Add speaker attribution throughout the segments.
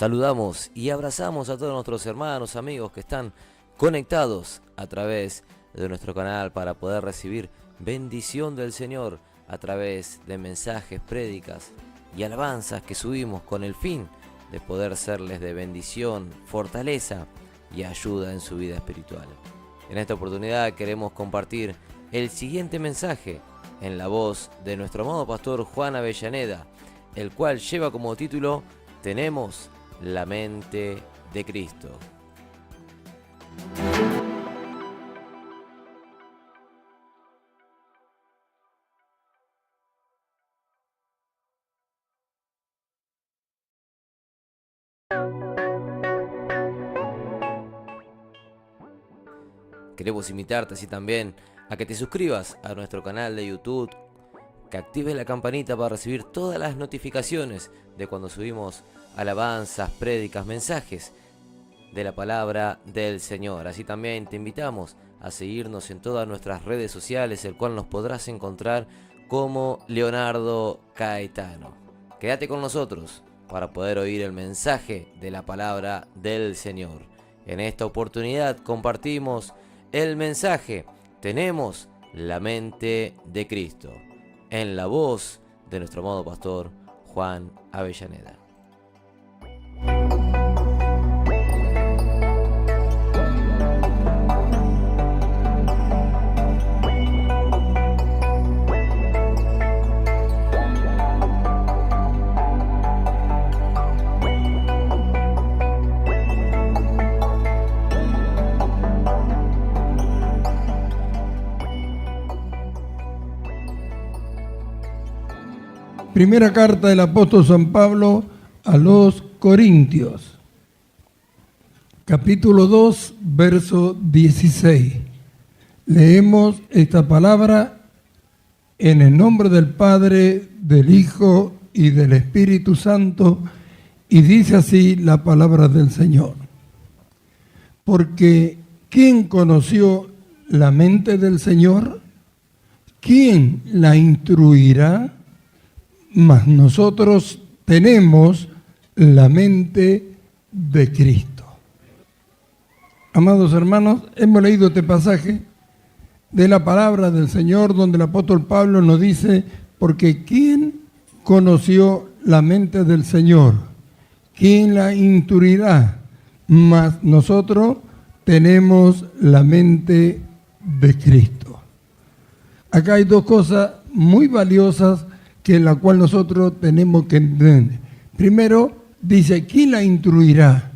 Speaker 1: Saludamos y abrazamos a todos nuestros hermanos, amigos que están conectados a través de nuestro canal para poder recibir bendición del Señor a través de mensajes, prédicas y alabanzas que subimos con el fin de poder serles de bendición, fortaleza y ayuda en su vida espiritual. En esta oportunidad queremos compartir el siguiente mensaje en la voz de nuestro amado pastor Juan Avellaneda, el cual lleva como título Tenemos la mente de Cristo. Queremos invitarte así también a que te suscribas a nuestro canal de YouTube, que actives la campanita para recibir todas las notificaciones de cuando subimos alabanzas, prédicas, mensajes de la palabra del Señor. Así también te invitamos a seguirnos en todas nuestras redes sociales, el cual nos podrás encontrar como Leonardo Caetano. Quédate con nosotros para poder oír el mensaje de la palabra del Señor. En esta oportunidad compartimos el mensaje Tenemos la mente de Cristo, en la voz de nuestro amado pastor Juan Avellaneda.
Speaker 2: Primera carta del apóstol San Pablo a los Corintios, capítulo 2, verso 16. Leemos esta palabra en el nombre del Padre, del Hijo y del Espíritu Santo, y dice así la palabra del Señor. Porque ¿quién conoció la mente del Señor? ¿Quién la instruirá? Mas nosotros tenemos la mente de Cristo. Amados hermanos, hemos leído este pasaje de la palabra del Señor donde el apóstol Pablo nos dice, porque ¿quién conoció la mente del Señor? ¿Quién la instruirá? Mas nosotros tenemos la mente de Cristo. Acá hay dos cosas muy valiosas que en la cual nosotros tenemos que entender. Primero, dice, ¿quién la instruirá?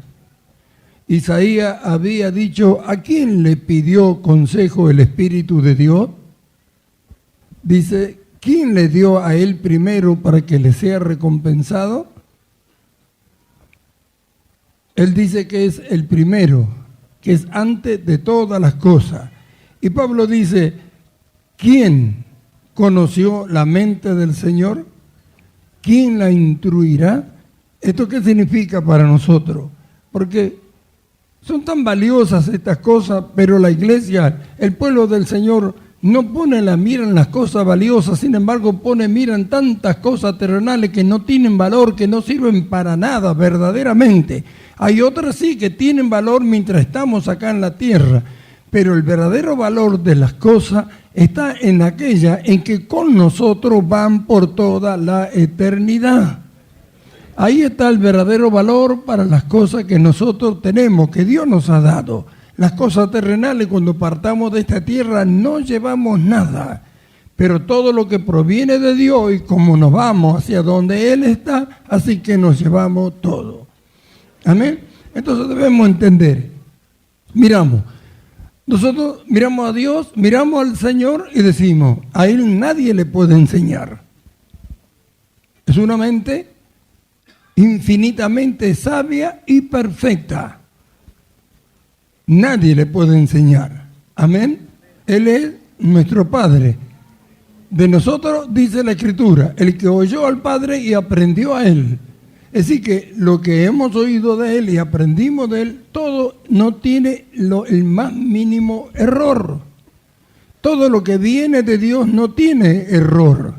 Speaker 2: Isaías había dicho, ¿a quién le pidió consejo el Espíritu de Dios? Dice, ¿quién le dio a él primero para que le sea recompensado? Él dice que es el primero, que es antes de todas las cosas. Y Pablo dice, ¿quién conoció la mente del Señor? ¿Quién la instruirá? ¿Esto qué significa para nosotros? Porque son tan valiosas estas cosas, pero la iglesia, el pueblo del Señor, no pone la mira en las cosas valiosas, sin embargo pone mira en tantas cosas terrenales que no tienen valor, que no sirven para nada verdaderamente. Hay otras sí que tienen valor mientras estamos acá en la tierra, pero el verdadero valor de las cosas está en aquella en que con nosotros van por toda la eternidad. Ahí está el verdadero valor para las cosas que nosotros tenemos, que Dios nos ha dado. Las cosas terrenales, cuando partamos de esta tierra, no llevamos nada. Pero todo lo que proviene de Dios y como nos vamos hacia donde Él está, así que nos llevamos todo. Amén. Entonces debemos entender. Nosotros miramos a Dios, miramos al Señor y decimos, a Él nadie le puede enseñar. Es una mente infinitamente sabia y perfecta. Nadie le puede enseñar. Amén. Él es nuestro Padre. De nosotros dice la Escritura, el que oyó al Padre y aprendió a Él. Es decir, que lo que hemos oído de Él y aprendimos de Él, todo no tiene el más mínimo error. Todo lo que viene de Dios no tiene error.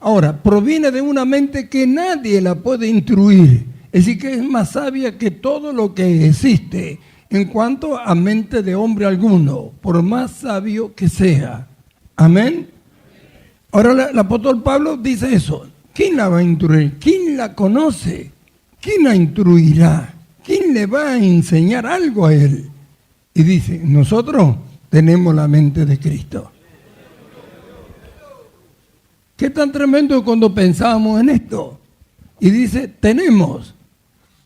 Speaker 2: Ahora, proviene de una mente que nadie la puede instruir. Es decir, que es más sabia que todo lo que existe en cuanto a mente de hombre alguno, por más sabio que sea. Amén. Ahora el apóstol Pablo dice eso. ¿Quién la va a instruir? ¿Quién la conoce? ¿Quién la instruirá? ¿Quién le va a enseñar algo a él? Y dice, nosotros tenemos la mente de Cristo. Qué tan tremendo cuando pensamos en esto. Y dice, tenemos.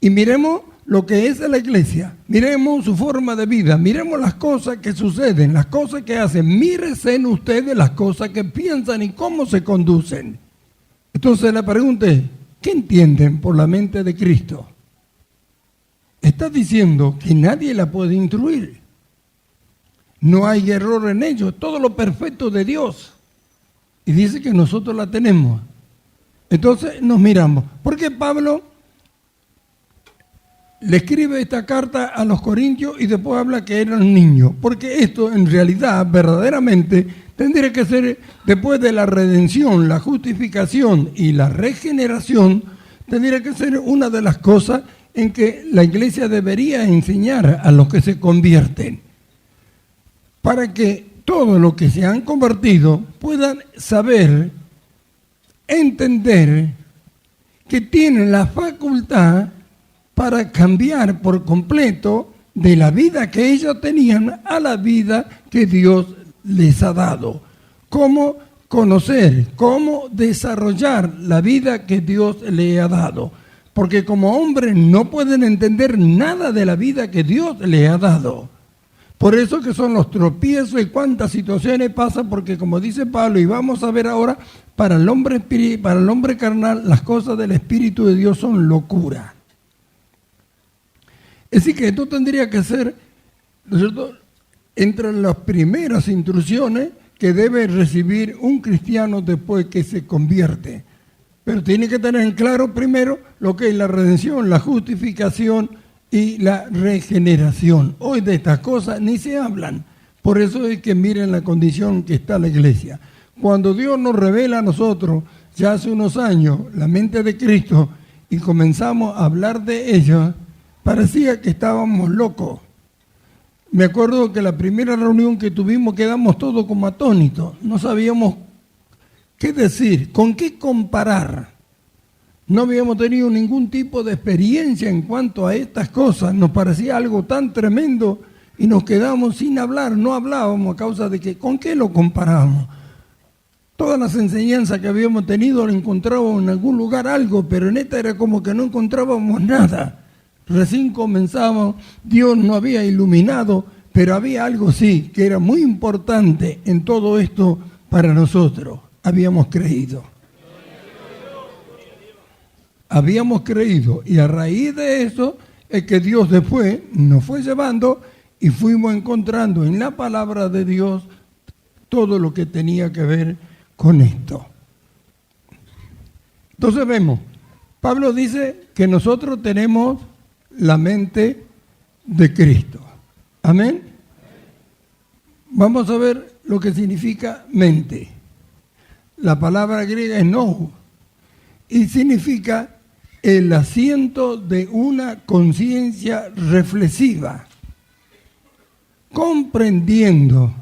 Speaker 2: Y miremos lo que es la iglesia. Miremos su forma de vida. Miremos las cosas que suceden, las cosas que hacen. Mírense en ustedes las cosas que piensan y cómo se conducen. Entonces la pregunta es, ¿qué entienden por la mente de Cristo? Está diciendo que nadie la puede instruir. No hay error en ello, todo lo perfecto de Dios. Y dice que nosotros la tenemos. Entonces nos miramos. ¿Por qué Pablo le escribe esta carta a los corintios y después habla que eran niños? Porque esto en realidad, verdaderamente, tendría que ser después de la redención, la justificación y la regeneración, tendría que ser una de las cosas en que la iglesia debería enseñar a los que se convierten, para que todos los que se han convertido puedan saber, entender que tienen la facultad para cambiar por completo de la vida que ellos tenían a la vida que Dios les ha dado. Cómo conocer, cómo desarrollar la vida que Dios les ha dado. Porque como hombres no pueden entender nada de la vida que Dios les ha dado. Por eso que son los tropiezos y cuántas situaciones pasan, porque como dice Pablo, y vamos a ver ahora, para el hombre carnal, las cosas del Espíritu de Dios son locura. Es decir, que esto tendría que ser, ¿no es cierto?, entre las primeras instrucciones que debe recibir un cristiano después que se convierte. Pero tiene que tener en claro primero lo que es la redención, la justificación y la regeneración. Hoy de estas cosas ni se hablan. Por eso es que miren la condición que está la iglesia. Cuando Dios nos revela a nosotros, ya hace unos años, la mente de Cristo, y comenzamos a hablar de ella, parecía que estábamos locos. Me acuerdo que la primera reunión que tuvimos quedamos todos como atónitos. No sabíamos qué decir, con qué comparar. No habíamos tenido ningún tipo de experiencia en cuanto a estas cosas. Nos parecía algo tan tremendo y nos quedamos sin hablar. No hablábamos a causa de que, ¿con qué lo comparamos? Todas las enseñanzas que habíamos tenido encontrábamos en algún lugar algo, pero en esta era como que no encontrábamos nada. Recién comenzamos, Dios nos había iluminado, pero había algo sí, que era muy importante en todo esto para nosotros. Habíamos creído. Habíamos creído y a raíz de eso es que Dios después nos fue llevando y fuimos encontrando en la palabra de Dios todo lo que tenía que ver con esto. Entonces vemos, Pablo dice que nosotros tenemos la mente de Cristo. Amén. Vamos a ver lo que significa mente. La palabra griega es nous y significa el asiento de una conciencia reflexiva, comprendiendo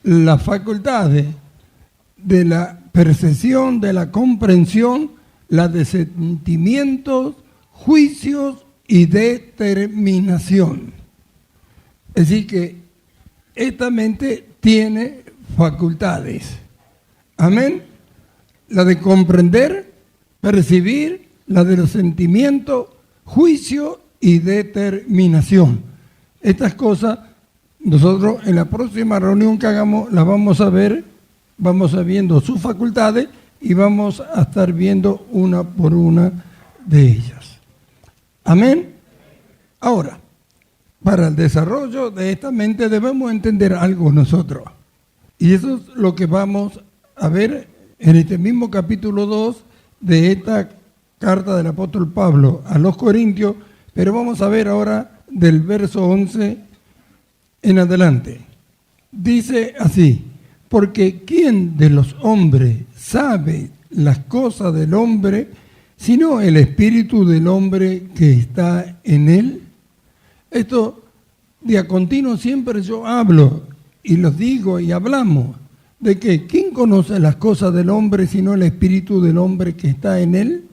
Speaker 2: las facultades de la percepción, de la comprensión, la de sentimientos, juicios y determinación. Es decir que esta mente tiene facultades. Amén. La de comprender, percibir, la de los sentimientos, juicio y determinación. Estas cosas nosotros en la próxima reunión que hagamos las vamos a ver, vamos a viendo sus facultades y vamos a estar viendo una por una de ellas. Amén. Ahora, para el desarrollo de esta mente debemos entender algo nosotros. Y eso es lo que vamos a ver en este mismo capítulo 2 de esta carta del apóstol Pablo a los Corintios, pero vamos a ver ahora del verso 11 en adelante. Dice así: porque ¿quién de los hombres sabe las cosas del hombre sino el espíritu del hombre que está en él. Esto de a continuo siempre yo hablo y los digo y hablamos de que ¿quién conoce las cosas del hombre sino el espíritu del hombre que está en él?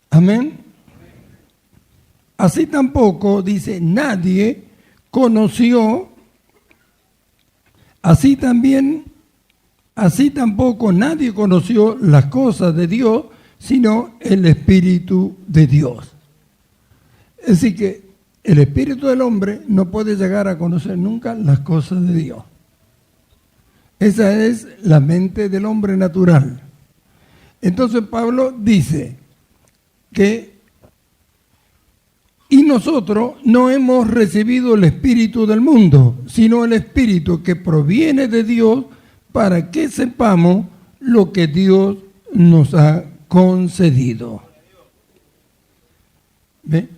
Speaker 2: Amén. Así tampoco, dice, nadie conoció, así tampoco nadie conoció las cosas de Dios, sino el Espíritu de Dios. Es decir que el espíritu del hombre no puede llegar a conocer nunca las cosas de Dios. Esa es la mente del hombre natural. Entonces Pablo dice que y nosotros no hemos recibido el espíritu del mundo, sino el espíritu que proviene de Dios, para que sepamos lo que Dios nos ha concedido. ¿Ve?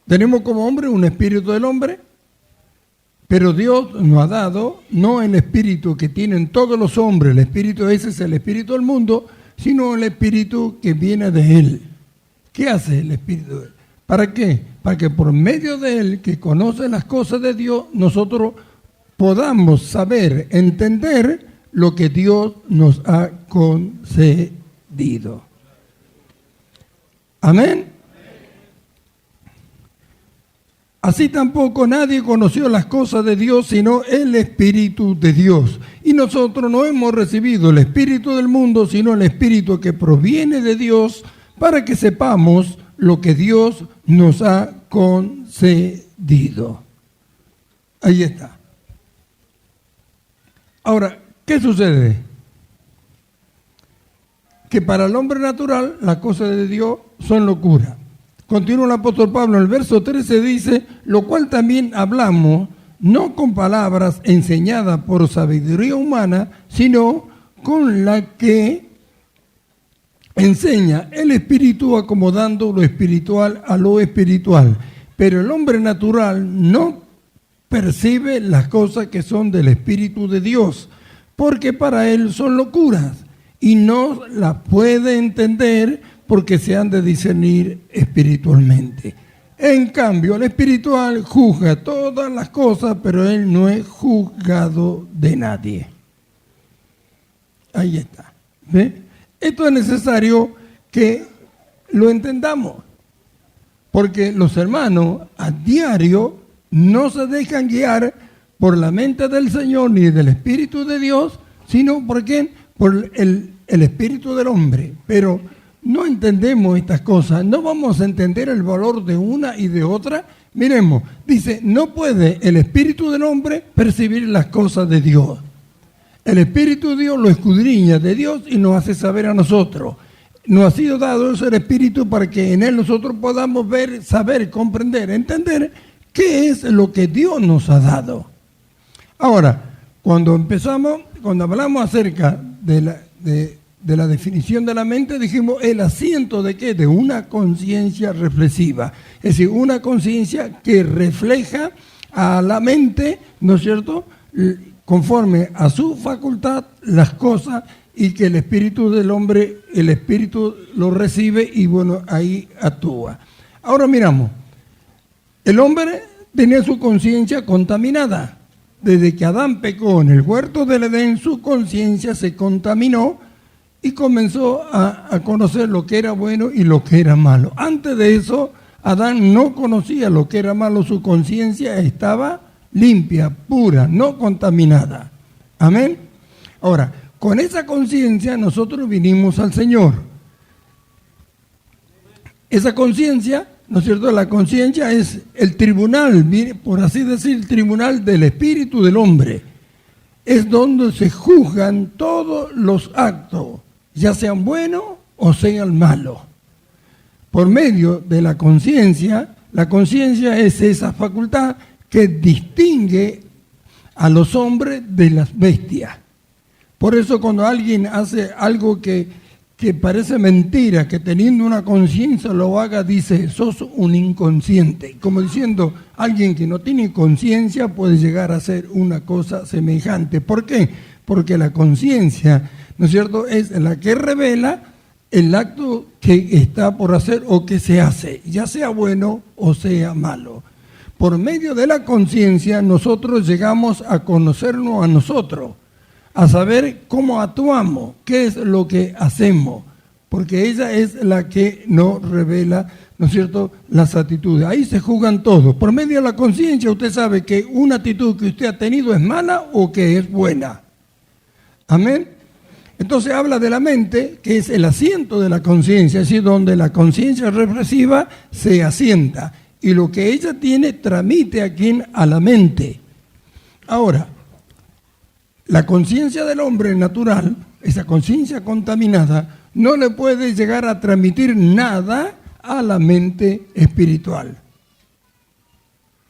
Speaker 2: Tenemos como hombre un espíritu del hombre, pero Dios nos ha dado no el espíritu que tienen todos los hombres, el espíritu ese es el espíritu del mundo, sino el espíritu que viene de Él. ¿Qué hace el espíritu? ¿Para qué? Para que por medio de Él, que conoce las cosas de Dios, nosotros podamos saber, entender lo que Dios nos ha concedido. Amén. Así tampoco nadie conoció las cosas de Dios, sino el Espíritu de Dios. Y nosotros no hemos recibido el Espíritu del mundo, sino el Espíritu que proviene de Dios, para que sepamos lo que Dios nos ha concedido. Ahí está. Ahora, ¿qué sucede? Que para el hombre natural las cosas de Dios son locura. Continúa el apóstol Pablo en el verso 13, dice, lo cual también hablamos, no con palabras enseñadas por sabiduría humana, sino con la que enseña el Espíritu, acomodando lo espiritual a lo espiritual. Pero el hombre natural no percibe las cosas que son del Espíritu de Dios, porque para él son locuras, y no las puede entender porque se han de discernir espiritualmente. En cambio, el espiritual juzga todas las cosas, pero él no es juzgado de nadie. Ahí está. ¿Ve? Esto es necesario que lo entendamos, porque los hermanos a diario no se dejan guiar por la mente del Señor ni del Espíritu de Dios, sino por el espíritu del hombre. Pero no entendemos estas cosas, no vamos a entender el valor de una y de otra. Miremos, dice, no puede el espíritu del hombre percibir las cosas de Dios. El Espíritu de Dios lo escudriña de Dios y nos hace saber a nosotros. Nos ha sido dado ese Espíritu para que en él nosotros podamos ver, saber, comprender, entender qué es lo que Dios nos ha dado. Ahora, cuando hablamos acerca de la definición de la mente, dijimos el asiento de ¿qué? De una conciencia reflexiva. Es decir, una conciencia que refleja a la mente, ¿no es cierto?, conforme a su facultad las cosas, y que el espíritu del hombre, el espíritu lo recibe y bueno, ahí actúa. Ahora miramos, el hombre tenía su conciencia contaminada. Desde que Adán pecó en el huerto del Edén, su conciencia se contaminó y comenzó a conocer lo que era bueno y lo que era malo. Antes de eso, Adán no conocía lo que era malo, su conciencia estaba limpia, pura, no contaminada. Amén. Ahora, con esa conciencia nosotros vinimos al Señor. Esa conciencia, ¿no es cierto? La conciencia es el tribunal, por así decir, el tribunal del espíritu del hombre. Es donde se juzgan todos los actos, ya sean buenos o sean malos. Por medio de la conciencia es esa facultad que distingue a los hombres de las bestias. Por eso cuando alguien hace algo que parece mentira, que teniendo una conciencia lo haga, dice, sos un inconsciente. Como diciendo, alguien que no tiene conciencia puede llegar a hacer una cosa semejante. ¿Por qué? Porque la conciencia ¿no es cierto?, es la que revela el acto que está por hacer o que se hace, ya sea bueno o sea malo. Por medio de la conciencia nosotros llegamos a conocernos a nosotros, a saber cómo actuamos, qué es lo que hacemos, porque ella es la que nos revela, ¿no es cierto?, las actitudes. Ahí se juzgan todos. Por medio de la conciencia usted sabe que una actitud que usted ha tenido es mala o que es buena. Amén. Entonces habla de la mente, que es el asiento de la conciencia, es decir, donde la conciencia reflexiva se asienta. Y lo que ella tiene tramite aquí a la mente. Ahora, la conciencia del hombre natural, esa conciencia contaminada, no le puede llegar a transmitir nada a la mente espiritual.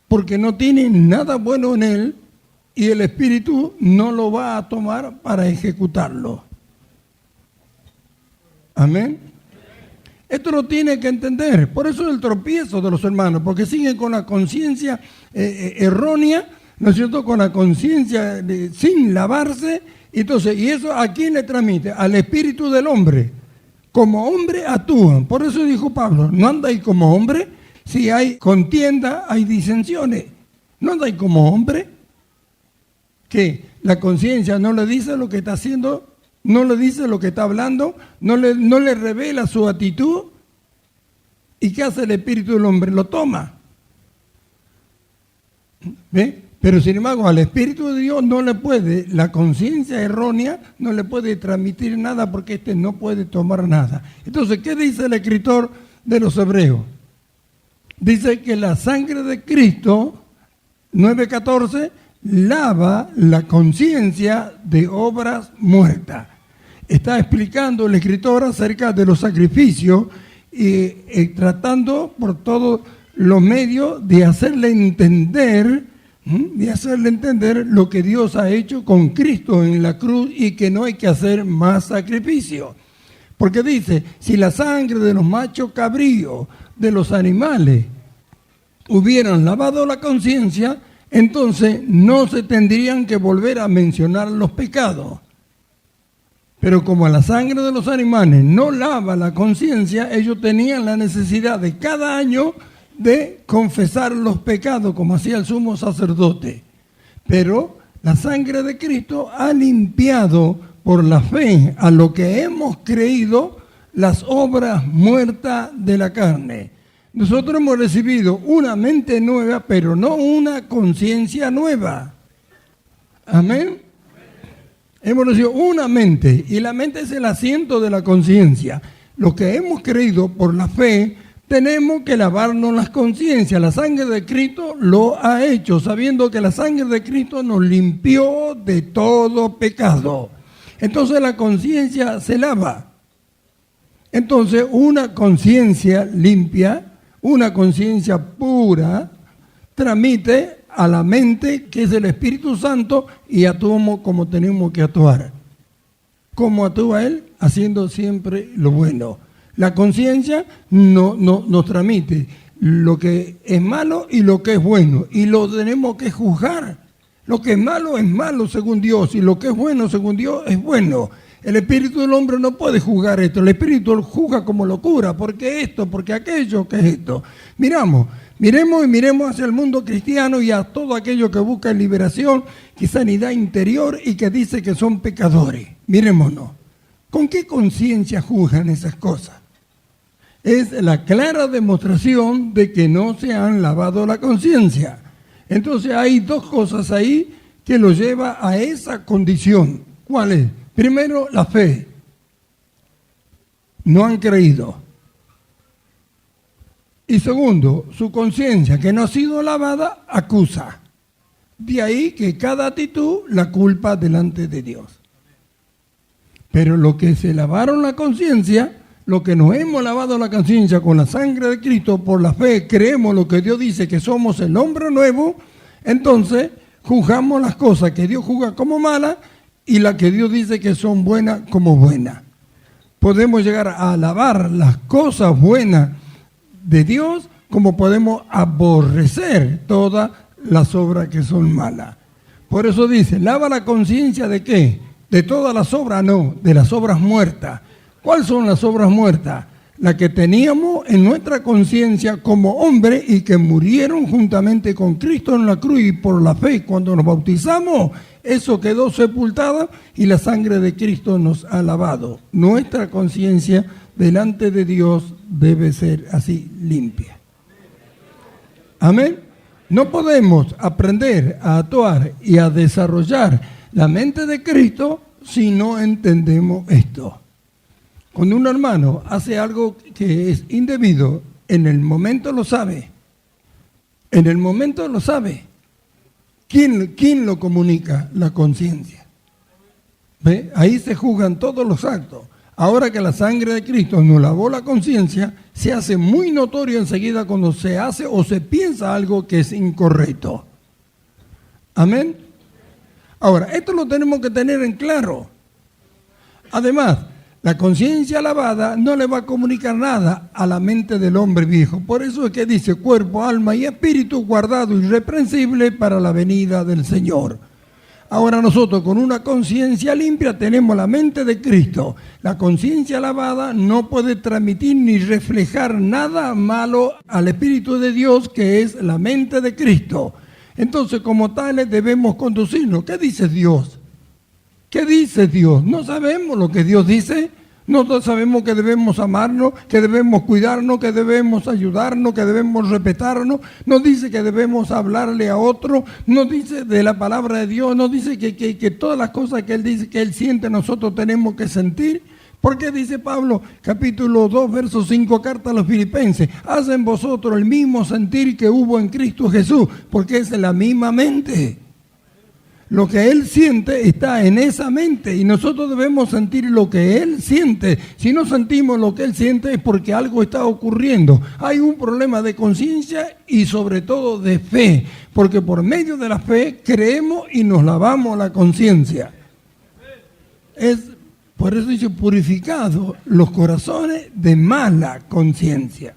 Speaker 2: Porque no tiene nada bueno en él y el espíritu no lo va a tomar para ejecutarlo. Amén. Esto lo tiene que entender. Por eso es el tropiezo de los hermanos, porque siguen con la conciencia errónea, ¿no es cierto?, con la conciencia sin lavarse. Entonces, ¿y eso a quién le transmite? Al espíritu del hombre. Como hombre actúan. Por eso dijo Pablo, no andáis como hombre. Si hay contienda, hay disensiones. No andáis como hombre. Que la conciencia no le dice lo que está haciendo, no le dice lo que está hablando, no le revela su actitud. ¿Y qué hace el espíritu del hombre? Lo toma. ¿Ve? Pero sin embargo, al Espíritu de Dios no le puede, la conciencia errónea no le puede transmitir nada porque no puede tomar nada. Entonces, ¿qué dice el escritor de los Hebreos? Dice que la sangre de Cristo, 9:14, lava la conciencia de obras muertas. Está explicando el escritor acerca de los sacrificios y tratando por todos los medios de hacerle entender lo que Dios ha hecho con Cristo en la cruz y que no hay que hacer más sacrificio. Porque dice, si la sangre de los machos cabríos, de los animales, hubieran lavado la conciencia, entonces no se tendrían que volver a mencionar los pecados. Pero como la sangre de los animales no lava la conciencia, ellos tenían la necesidad de cada año de confesar los pecados, como hacía el sumo sacerdote. Pero la sangre de Cristo ha limpiado por la fe a lo que hemos creído las obras muertas de la carne. Nosotros hemos recibido una mente nueva, pero no una conciencia nueva. Amén. Hemos recibido una mente, y la mente es el asiento de la conciencia. Lo que hemos creído por la fe, tenemos que lavarnos las conciencias. La sangre de Cristo lo ha hecho, sabiendo que la sangre de Cristo nos limpió de todo pecado. Entonces la conciencia se lava. Entonces una conciencia limpia, una conciencia pura, transmite a la mente, que es el Espíritu Santo, y actuamos como tenemos que actuar. ¿Cómo actúa Él? Haciendo siempre lo bueno. La conciencia nos transmite lo que es malo y lo que es bueno, y lo tenemos que juzgar. Lo que es malo según Dios, y lo que es bueno según Dios es bueno. El espíritu del hombre no puede juzgar esto. El espíritu juzga como locura, porque esto, porque aquello, que es esto. Miremos hacia el mundo cristiano y a todo aquello que busca liberación y sanidad interior y que dice que son pecadores. Mirémonos. ¿Con qué conciencia juzgan esas cosas? Es la clara demostración de que no se han lavado la conciencia. Entonces hay dos cosas ahí que lo lleva a esa condición. ¿Cuál es? Primero, la fe. No han creído. Y segundo, su conciencia, que no ha sido lavada, acusa. De ahí que cada actitud la culpa delante de Dios. Pero lo que se lavaron la conciencia, lo que nos hemos lavado la conciencia con la sangre de Cristo, por la fe, creemos lo que Dios dice, que somos el hombre nuevo, entonces juzgamos las cosas que Dios juzga como malas y las que Dios dice que son buenas como buenas. Podemos llegar a alabar las cosas buenas de Dios, como podemos aborrecer todas las obras que son malas. Por eso dice, lava la conciencia ¿de qué? De todas las obras no, de las obras muertas. ¿Cuáles son las obras muertas? Las que teníamos en nuestra conciencia como hombre y que murieron juntamente con Cristo en la cruz, y por la fe cuando nos bautizamos, eso quedó sepultado y la sangre de Cristo nos ha lavado. Nuestra conciencia delante de Dios debe ser así limpia. Amén. No podemos aprender a actuar y a desarrollar la mente de Cristo si no entendemos esto. Cuando un hermano hace algo que es indebido, en el momento lo sabe. En el momento lo sabe. ¿Quién lo comunica? La conciencia. ¿Ve? Ahí se juzgan todos los actos. Ahora que la sangre de Cristo nos lavó la conciencia, se hace muy notorio enseguida cuando se hace o se piensa algo que es incorrecto. Amén. Ahora, esto lo tenemos que tener en claro. Además, la conciencia lavada no le va a comunicar nada a la mente del hombre viejo. Por eso es que dice cuerpo, alma y espíritu guardado irreprensible para la venida del Señor. Ahora nosotros con una conciencia limpia tenemos la mente de Cristo. La conciencia lavada no puede transmitir ni reflejar nada malo al Espíritu de Dios, que es la mente de Cristo. Entonces, como tales debemos conducirnos. ¿Qué dice Dios? ¿Qué dice Dios? No sabemos lo que Dios dice. Nosotros sabemos que debemos amarnos, que debemos cuidarnos, que debemos ayudarnos, que debemos respetarnos. Nos dice que debemos hablarle a otro. Nos dice de la palabra de Dios. Nos dice que todas las cosas que Él dice, que Él siente, nosotros tenemos que sentir. Porque dice Pablo, capítulo 2, verso 5, carta a los Filipenses: hacen vosotros el mismo sentir que hubo en Cristo Jesús, porque es la misma mente. Lo que Él siente está en esa mente y nosotros debemos sentir lo que Él siente. Si no sentimos lo que Él siente es porque algo está ocurriendo. Hay un problema de conciencia y sobre todo de fe, porque por medio de la fe creemos y nos lavamos la conciencia. Por eso dice purificado los corazones de mala conciencia.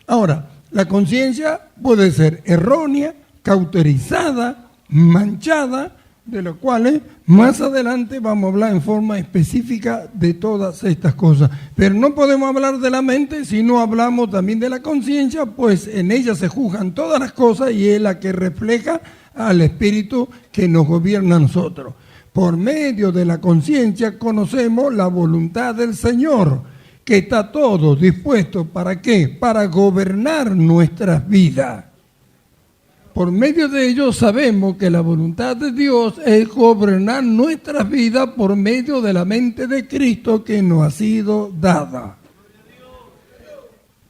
Speaker 2: Ahora, la conciencia puede ser errónea, cauterizada, manchada, de los cuales más adelante vamos a hablar en forma específica de todas estas cosas. Pero no podemos hablar de la mente si no hablamos también de la conciencia, pues en ella se juzgan todas las cosas y es la que refleja al Espíritu que nos gobierna a nosotros. Por medio de la conciencia conocemos la voluntad del Señor, que está todo dispuesto, ¿para qué? Para gobernar nuestras vidas. Por medio de ello sabemos que la voluntad de Dios es gobernar nuestras vidas por medio de la mente de Cristo que nos ha sido dada.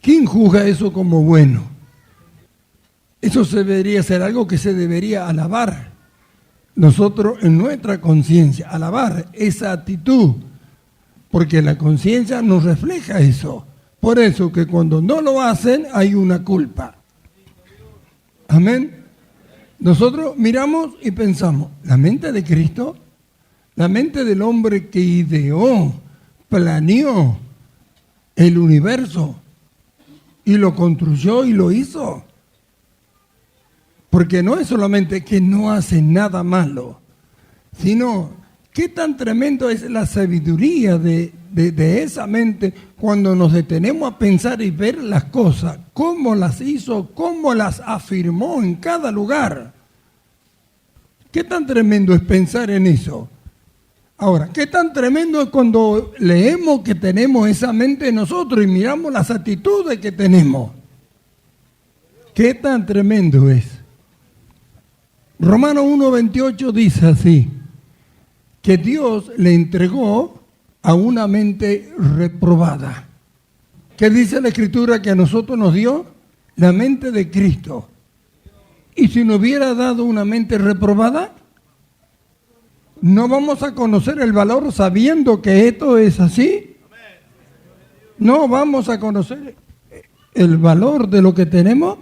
Speaker 2: ¿Quién juzga eso como bueno? Eso debería ser algo que se debería alabar. Nosotros en nuestra conciencia, alabar esa actitud, porque la conciencia nos refleja eso. Por eso que cuando no lo hacen hay una culpa. Amén. Nosotros miramos y pensamos, la mente de Cristo, la mente del hombre que ideó, planeó el universo y lo construyó y lo hizo. Porque no es solamente que no hace nada malo, sino qué tan tremendo es la sabiduría de esa mente cuando nos detenemos a pensar y ver las cosas, cómo las hizo, cómo las afirmó en cada lugar. ¿Qué tan tremendo es pensar en eso? Ahora, ¿qué tan tremendo es cuando leemos que tenemos esa mente en nosotros y miramos las actitudes que tenemos? ¿Qué tan tremendo es? Romanos 1:28 dice así, que Dios le entregó a una mente reprobada. ¿Qué dice la Escritura que a nosotros nos dio? La mente de Cristo. ¿Y si nos hubiera dado una mente reprobada? ¿No vamos a conocer el valor sabiendo que esto es así? ¿No vamos a conocer el valor de lo que tenemos?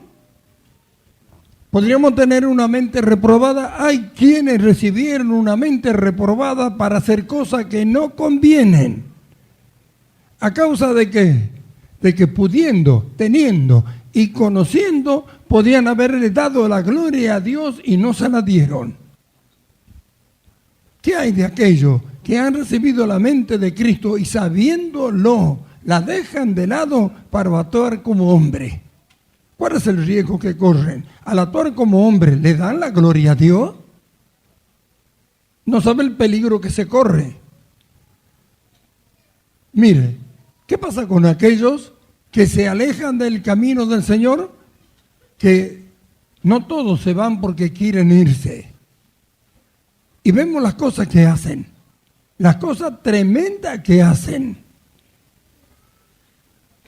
Speaker 2: ¿Podríamos tener una mente reprobada? Hay quienes recibieron una mente reprobada para hacer cosas que no convienen. ¿A causa de qué? De que pudiendo, teniendo y conociendo, podían haberle dado la gloria a Dios y no se la dieron. ¿Qué hay de aquellos que han recibido la mente de Cristo y sabiéndolo, la dejan de lado para actuar como hombre? ¿Cuál es el riesgo que corren? Al actuar como hombre, ¿le dan la gloria a Dios? No sabe el peligro que se corre. Mire, ¿qué pasa con aquellos que se alejan del camino del Señor? Que no todos se van porque quieren irse. Y vemos las cosas que hacen, las cosas tremendas que hacen.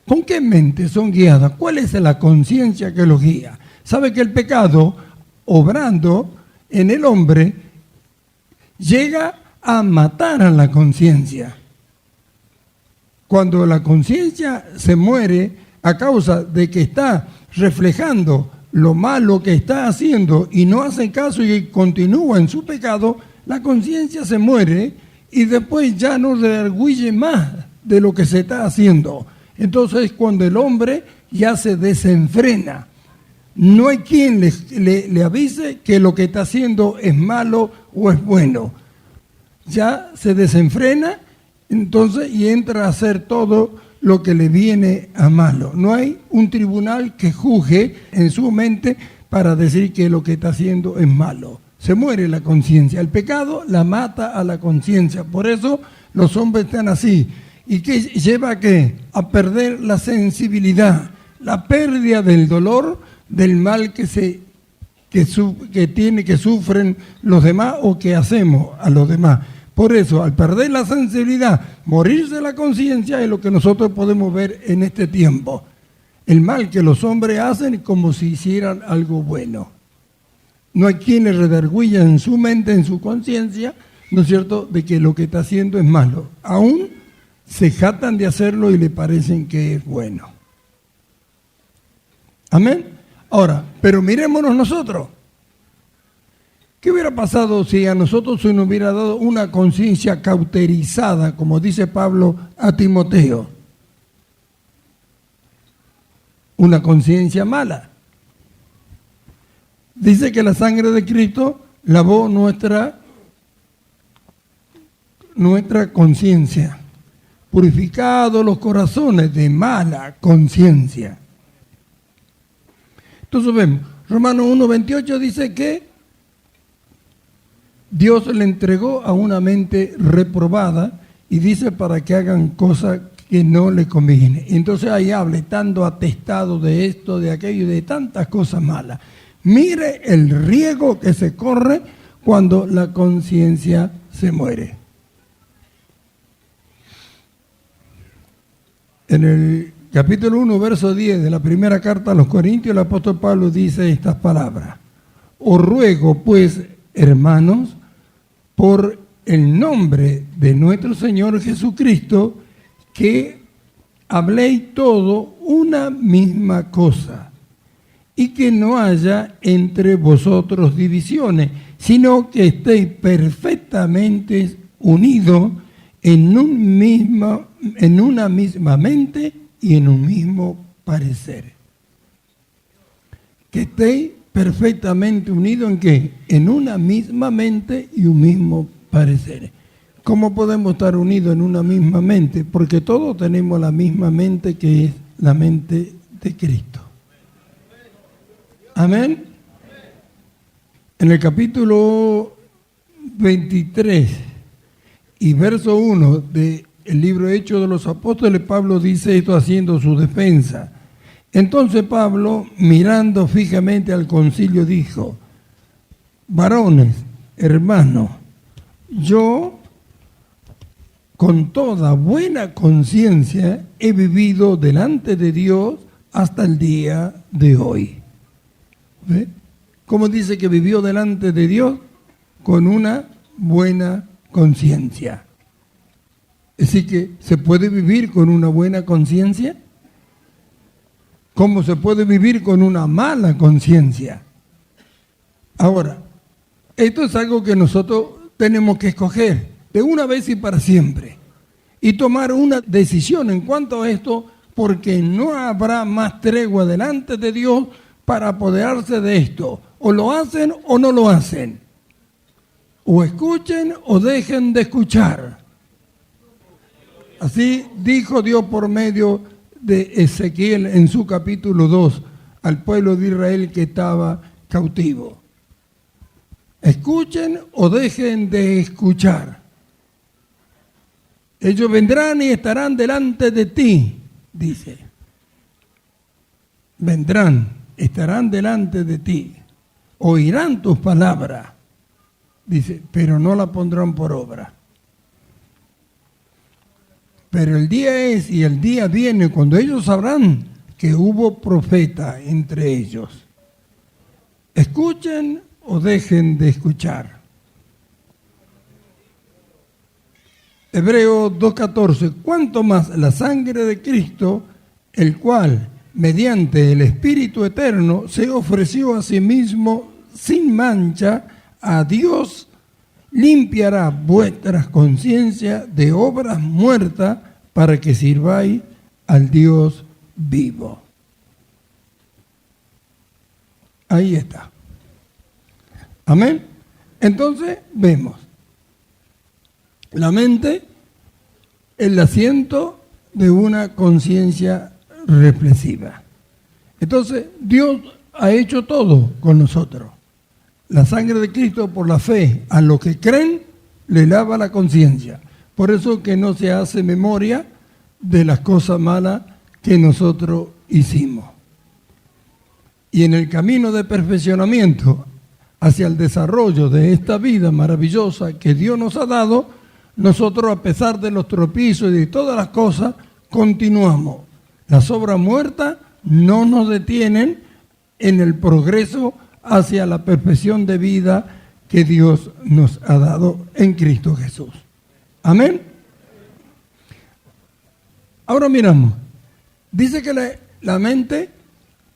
Speaker 2: ¿Con qué mente son guiadas? ¿Cuál es la conciencia que los guía? Sabe que el pecado, obrando en el hombre, llega a matar a la conciencia. Cuando la conciencia se muere a causa de que está reflejando lo malo que está haciendo y no hace caso y continúa en su pecado, la conciencia se muere y después ya no redarguye más de lo que se está haciendo. Entonces, cuando el hombre ya se desenfrena, no hay quien le avise que lo que está haciendo es malo o es bueno. Ya se desenfrena, entonces, y entra a hacer todo lo que le viene a malo. No hay un tribunal que juzgue en su mente para decir que lo que está haciendo es malo. Se muere la conciencia. El pecado la mata a la conciencia. Por eso los hombres están así. ¿Y qué lleva a qué? A perder la sensibilidad, la pérdida del dolor, del mal que sufren los demás o que hacemos a los demás. Por eso, al perder la sensibilidad, morirse la conciencia es lo que nosotros podemos ver en este tiempo. El mal que los hombres hacen como si hicieran algo bueno. No hay quien le redarguya en su mente, en su conciencia, ¿no es cierto?, de que lo que está haciendo es malo. Aún se jactan de hacerlo y le parecen que es bueno. Amén. Ahora, pero mirémonos nosotros. ¿Qué hubiera pasado si a nosotros se nos hubiera dado una conciencia cauterizada, como dice Pablo a Timoteo? Una conciencia mala. Dice que la sangre de Cristo lavó nuestra conciencia, purificado los corazones de mala conciencia. Entonces vemos, Romanos 1:28 dice que Dios le entregó a una mente reprobada y dice para que hagan cosas que no le conviene. Entonces ahí habla, estando atestado de esto, de aquello y de tantas cosas malas. Mire el riesgo que se corre cuando la conciencia se muere. En el capítulo 1, verso 10 de la primera carta a los Corintios, el apóstol Pablo dice estas palabras: os ruego pues, hermanos, por el nombre de nuestro Señor Jesucristo, que habléis todo una misma cosa, y que no haya entre vosotros divisiones, sino que estéis perfectamente unidos en una misma mente y en un mismo parecer. Que estéis perfectamente unidos ¿en qué? En una misma mente y un mismo parecer. ¿Cómo podemos estar unidos en una misma mente? Porque todos tenemos la misma mente, que es la mente de Cristo. Amén. En el capítulo 23 y verso 1 del libro Hechos de los Apóstoles, Pablo dice esto haciendo su defensa. Entonces Pablo, mirando fijamente al concilio, dijo: varones, hermanos, yo con toda buena conciencia he vivido delante de Dios hasta el día de hoy. ¿Ve? ¿Cómo dice que vivió delante de Dios? Con una buena conciencia. Es decir, que ¿se puede vivir con una buena conciencia? ¿Cómo se puede vivir con una mala conciencia? Ahora, esto es algo que nosotros tenemos que escoger de una vez y para siempre y tomar una decisión en cuanto a esto, porque no habrá más tregua delante de Dios para apoderarse de esto. O lo hacen o no lo hacen. o escuchen o dejen de escuchar. Así dijo Dios por medio de Ezequiel en su capítulo 2 al pueblo de Israel que estaba cautivo. Escuchen o dejen de escuchar. Ellos vendrán y estarán delante de ti, dice. Vendrán, estarán delante de ti. Oirán tus palabras, dice, pero no la pondrán por obra. Pero el día es y el día viene cuando ellos sabrán que hubo profeta entre ellos. Escuchen o dejen de escuchar. Hebreos 2:14, cuanto más la sangre de Cristo, el cual, mediante el Espíritu Eterno, se ofreció a sí mismo sin mancha a Dios, limpiará vuestras conciencias de obras muertas para que sirváis al Dios vivo. Ahí está. Amén. Entonces vemos. La mente, el asiento de una conciencia reflexiva. Entonces, Dios ha hecho todo con nosotros. La sangre de Cristo, por la fe, a los que creen, le lava la conciencia. Por eso que no se hace memoria de las cosas malas que nosotros hicimos. Y en el camino de perfeccionamiento hacia el desarrollo de esta vida maravillosa que Dios nos ha dado, nosotros, a pesar de los tropiezos y de todas las cosas, continuamos. Las obras muertas no nos detienen en el progreso hacia la perfección de vida que Dios nos ha dado en Cristo Jesús. Amén. Ahora miramos. Dice que la mente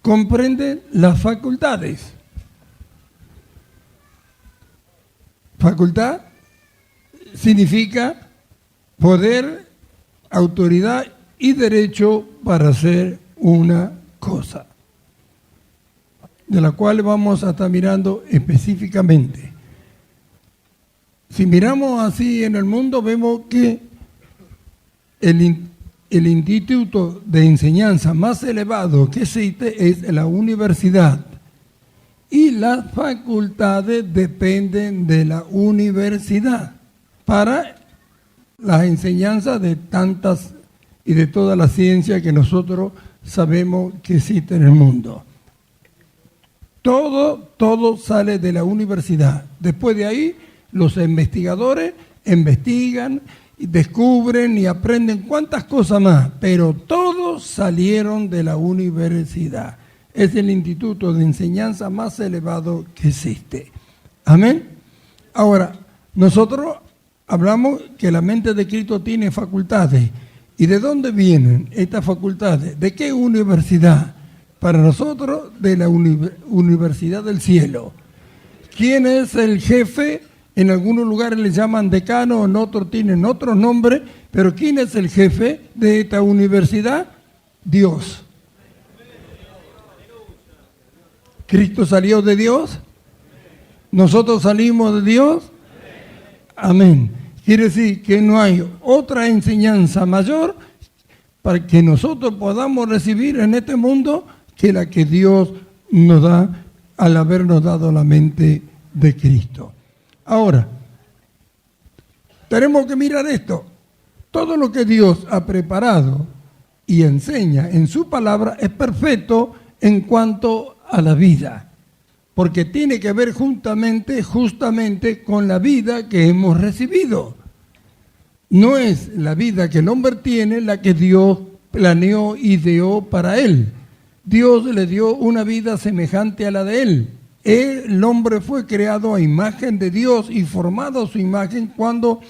Speaker 2: comprende las facultades. Facultad significa poder, autoridad y derecho para hacer una cosa, de la cual vamos a estar mirando específicamente. Si miramos así en el mundo, vemos que el instituto de enseñanza más elevado que existe es la universidad. Y las facultades dependen de la universidad para las enseñanzas de tantas y de toda la ciencia que nosotros sabemos que existe en el mundo. Todo sale de la universidad. Después de ahí, los investigadores investigan, y descubren y aprenden cuantas cosas más, pero todos salieron de la universidad. Es el instituto de enseñanza más elevado que existe. Amén. Ahora, nosotros hablamos que la mente de Cristo tiene facultades. ¿Y de dónde vienen estas facultades? ¿De qué universidad? Para nosotros, de la Universidad del Cielo. ¿Quién es el jefe? En algunos lugares le llaman decano, en otros tienen otros nombres, pero ¿quién es el jefe de esta universidad? Dios. ¿Cristo salió de Dios? ¿Nosotros salimos de Dios? Amén. Quiere decir que no hay otra enseñanza mayor para que nosotros podamos recibir en este mundo que la que Dios nos da al habernos dado la mente de Cristo. Ahora, tenemos que mirar esto. Todo lo que Dios ha preparado y enseña en su palabra es perfecto en cuanto a la vida, porque tiene que ver justamente con la vida que hemos recibido. No es la vida que el hombre tiene la que Dios planeó y ideó para él. Dios le dio una vida semejante a la de él. El hombre fue creado a imagen de Dios y formado a su imagen cuando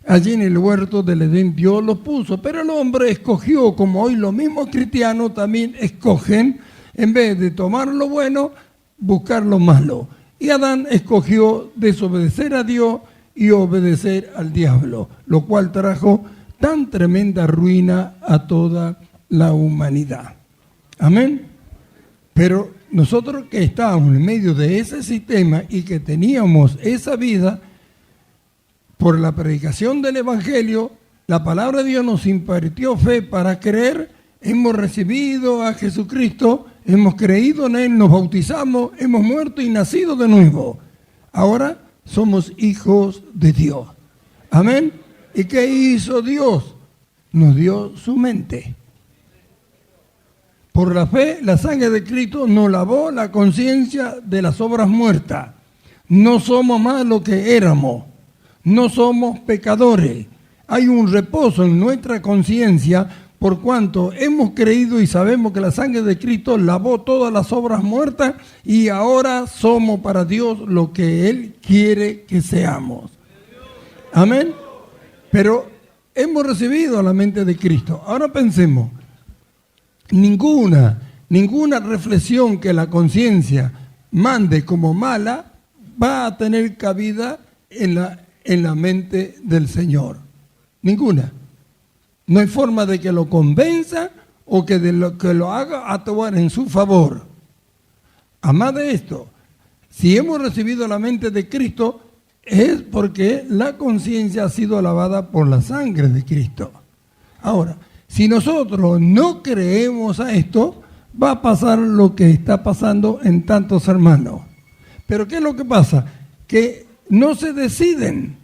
Speaker 2: allí en el huerto del Edén Dios lo puso. Pero el hombre escogió, como hoy los mismos cristianos también escogen, en vez de tomar lo bueno, buscar lo malo. Y Adán escogió desobedecer a Dios y obedecer al diablo, lo cual trajo tan tremenda ruina a toda la humanidad. Amén. Pero nosotros que estábamos en medio de ese sistema y que teníamos esa vida, por la predicación del Evangelio, la palabra de Dios nos impartió fe para creer, hemos recibido a Jesucristo, hemos creído en Él, nos bautizamos, hemos muerto y nacido de nuevo. Ahora somos hijos de Dios. Amén. ¿Y qué hizo Dios? Nos dio su mente. Por la fe, la sangre de Cristo nos lavó la conciencia de las obras muertas. No somos más lo que éramos. No somos pecadores. Hay un reposo en nuestra conciencia por cuanto hemos creído y sabemos que la sangre de Cristo lavó todas las obras muertas y ahora somos para Dios lo que Él quiere que seamos. Amén. Pero hemos recibido la mente de Cristo. Ahora pensemos, ninguna reflexión que la conciencia mande como mala va a tener cabida en la mente del Señor. Ninguna. No hay forma de que lo convenza o que lo haga actuar en su favor. Además de esto, si hemos recibido la mente de Cristo, es porque la conciencia ha sido lavada por la sangre de Cristo. Ahora, si nosotros no creemos a esto, va a pasar lo que está pasando en tantos hermanos. Pero ¿qué es lo que pasa? Que no se deciden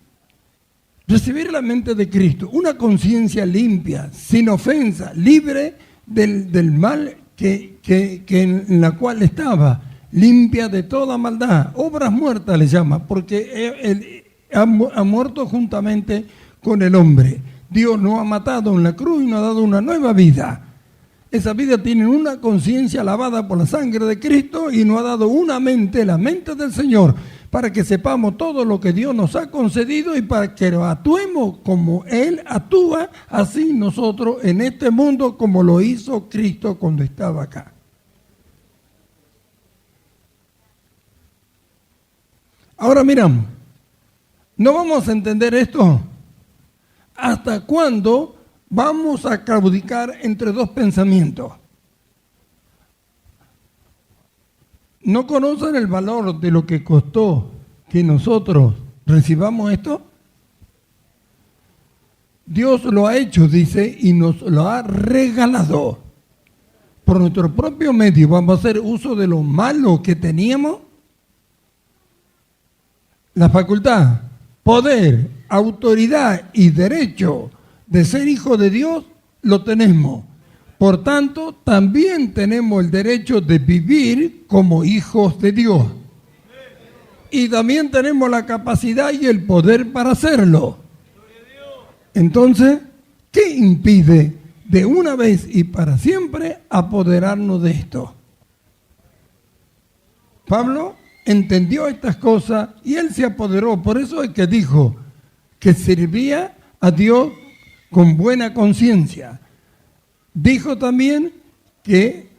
Speaker 2: recibir la mente de Cristo, una conciencia limpia, sin ofensa, libre del mal en la cual estaba, limpia de toda maldad. Obras muertas le llama, porque él ha muerto juntamente con el hombre. Dios nos ha matado en la cruz y nos ha dado una nueva vida. Esa vida tiene una conciencia lavada por la sangre de Cristo y nos ha dado una mente, la mente del Señor, para que sepamos todo lo que Dios nos ha concedido y para que lo actuemos como Él actúa, así nosotros en este mundo como lo hizo Cristo cuando estaba acá. Ahora miramos, no vamos a entender esto hasta cuándo vamos a claudicar entre dos pensamientos. ¿No conocen el valor de lo que costó que nosotros recibamos esto? Dios lo ha hecho, dice, y nos lo ha regalado. Por nuestro propio medio vamos a hacer uso de lo malo que teníamos. La facultad, poder, autoridad y derecho de ser hijo de Dios lo tenemos. Por tanto, también tenemos el derecho de vivir como hijos de Dios. Y también tenemos la capacidad y el poder para hacerlo. Entonces, ¿qué impide de una vez y para siempre apoderarnos de esto? Pablo entendió estas cosas y él se apoderó. Por eso es que dijo que servía a Dios con buena conciencia. Dijo también que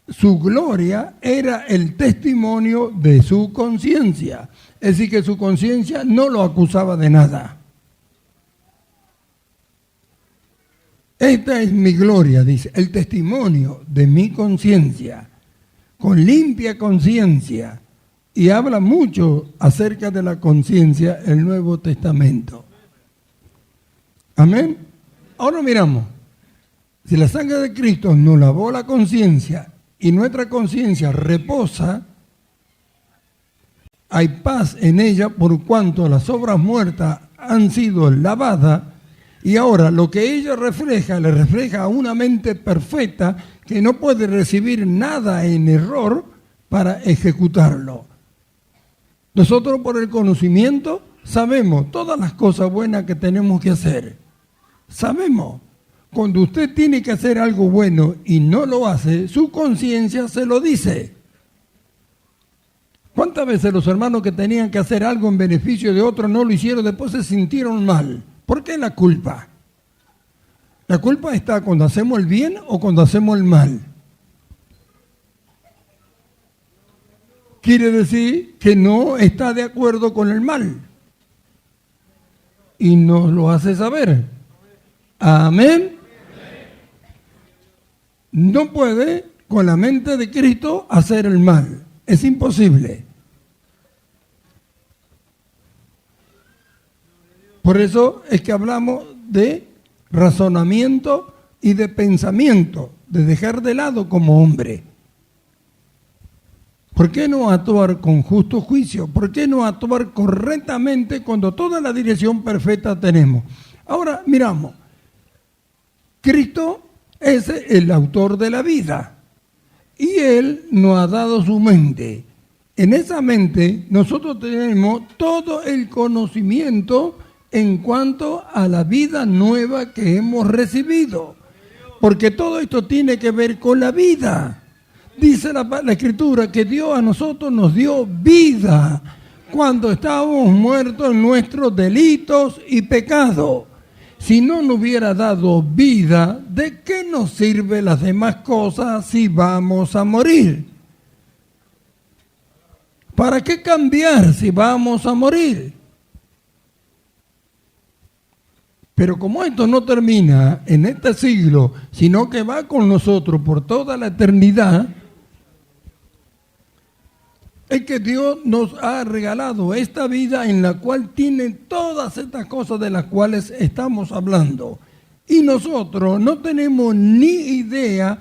Speaker 2: su gloria era el testimonio de su conciencia. Es decir, que su conciencia no lo acusaba de nada. Esta es mi gloria, dice, el testimonio de mi conciencia, con limpia conciencia. Y habla mucho acerca de la conciencia el Nuevo Testamento. Amén. Ahora miramos. Si la sangre de Cristo nos lavó la conciencia y nuestra conciencia reposa, hay paz en ella por cuanto las obras muertas han sido lavadas y ahora lo que ella refleja, le refleja a una mente perfecta que no puede recibir nada en error para ejecutarlo. Nosotros por el conocimiento sabemos todas las cosas buenas que tenemos que hacer. Sabemos. Cuando usted tiene que hacer algo bueno y no lo hace, su conciencia se lo dice. ¿Cuántas veces los hermanos que tenían que hacer algo en beneficio de otros no lo hicieron, después se sintieron mal? ¿Por qué la culpa? La culpa está cuando hacemos el bien o cuando hacemos el mal. Quiere decir que no está de acuerdo con el mal. Y nos lo hace saber. Amén. No puede con la mente de Cristo hacer el mal. Es imposible. Por eso es que hablamos de razonamiento y de pensamiento, de dejar de lado como hombre. ¿Por qué no actuar con justo juicio? ¿Por qué no actuar correctamente cuando toda la dirección perfecta tenemos? Ahora miramos, Cristo es el autor de la vida y Él nos ha dado su mente. En esa mente nosotros tenemos todo el conocimiento en cuanto a la vida nueva que hemos recibido, porque todo esto tiene que ver con la vida. Dice la Escritura que Dios a nosotros nos dio vida cuando estábamos muertos en nuestros delitos y pecados. Si no nos hubiera dado vida, ¿de qué nos sirven las demás cosas si vamos a morir? ¿Para qué cambiar si vamos a morir? Pero como esto no termina en este siglo, sino que va con nosotros por toda la eternidad, es que Dios nos ha regalado esta vida en la cual tiene todas estas cosas de las cuales estamos hablando. Y nosotros no tenemos ni idea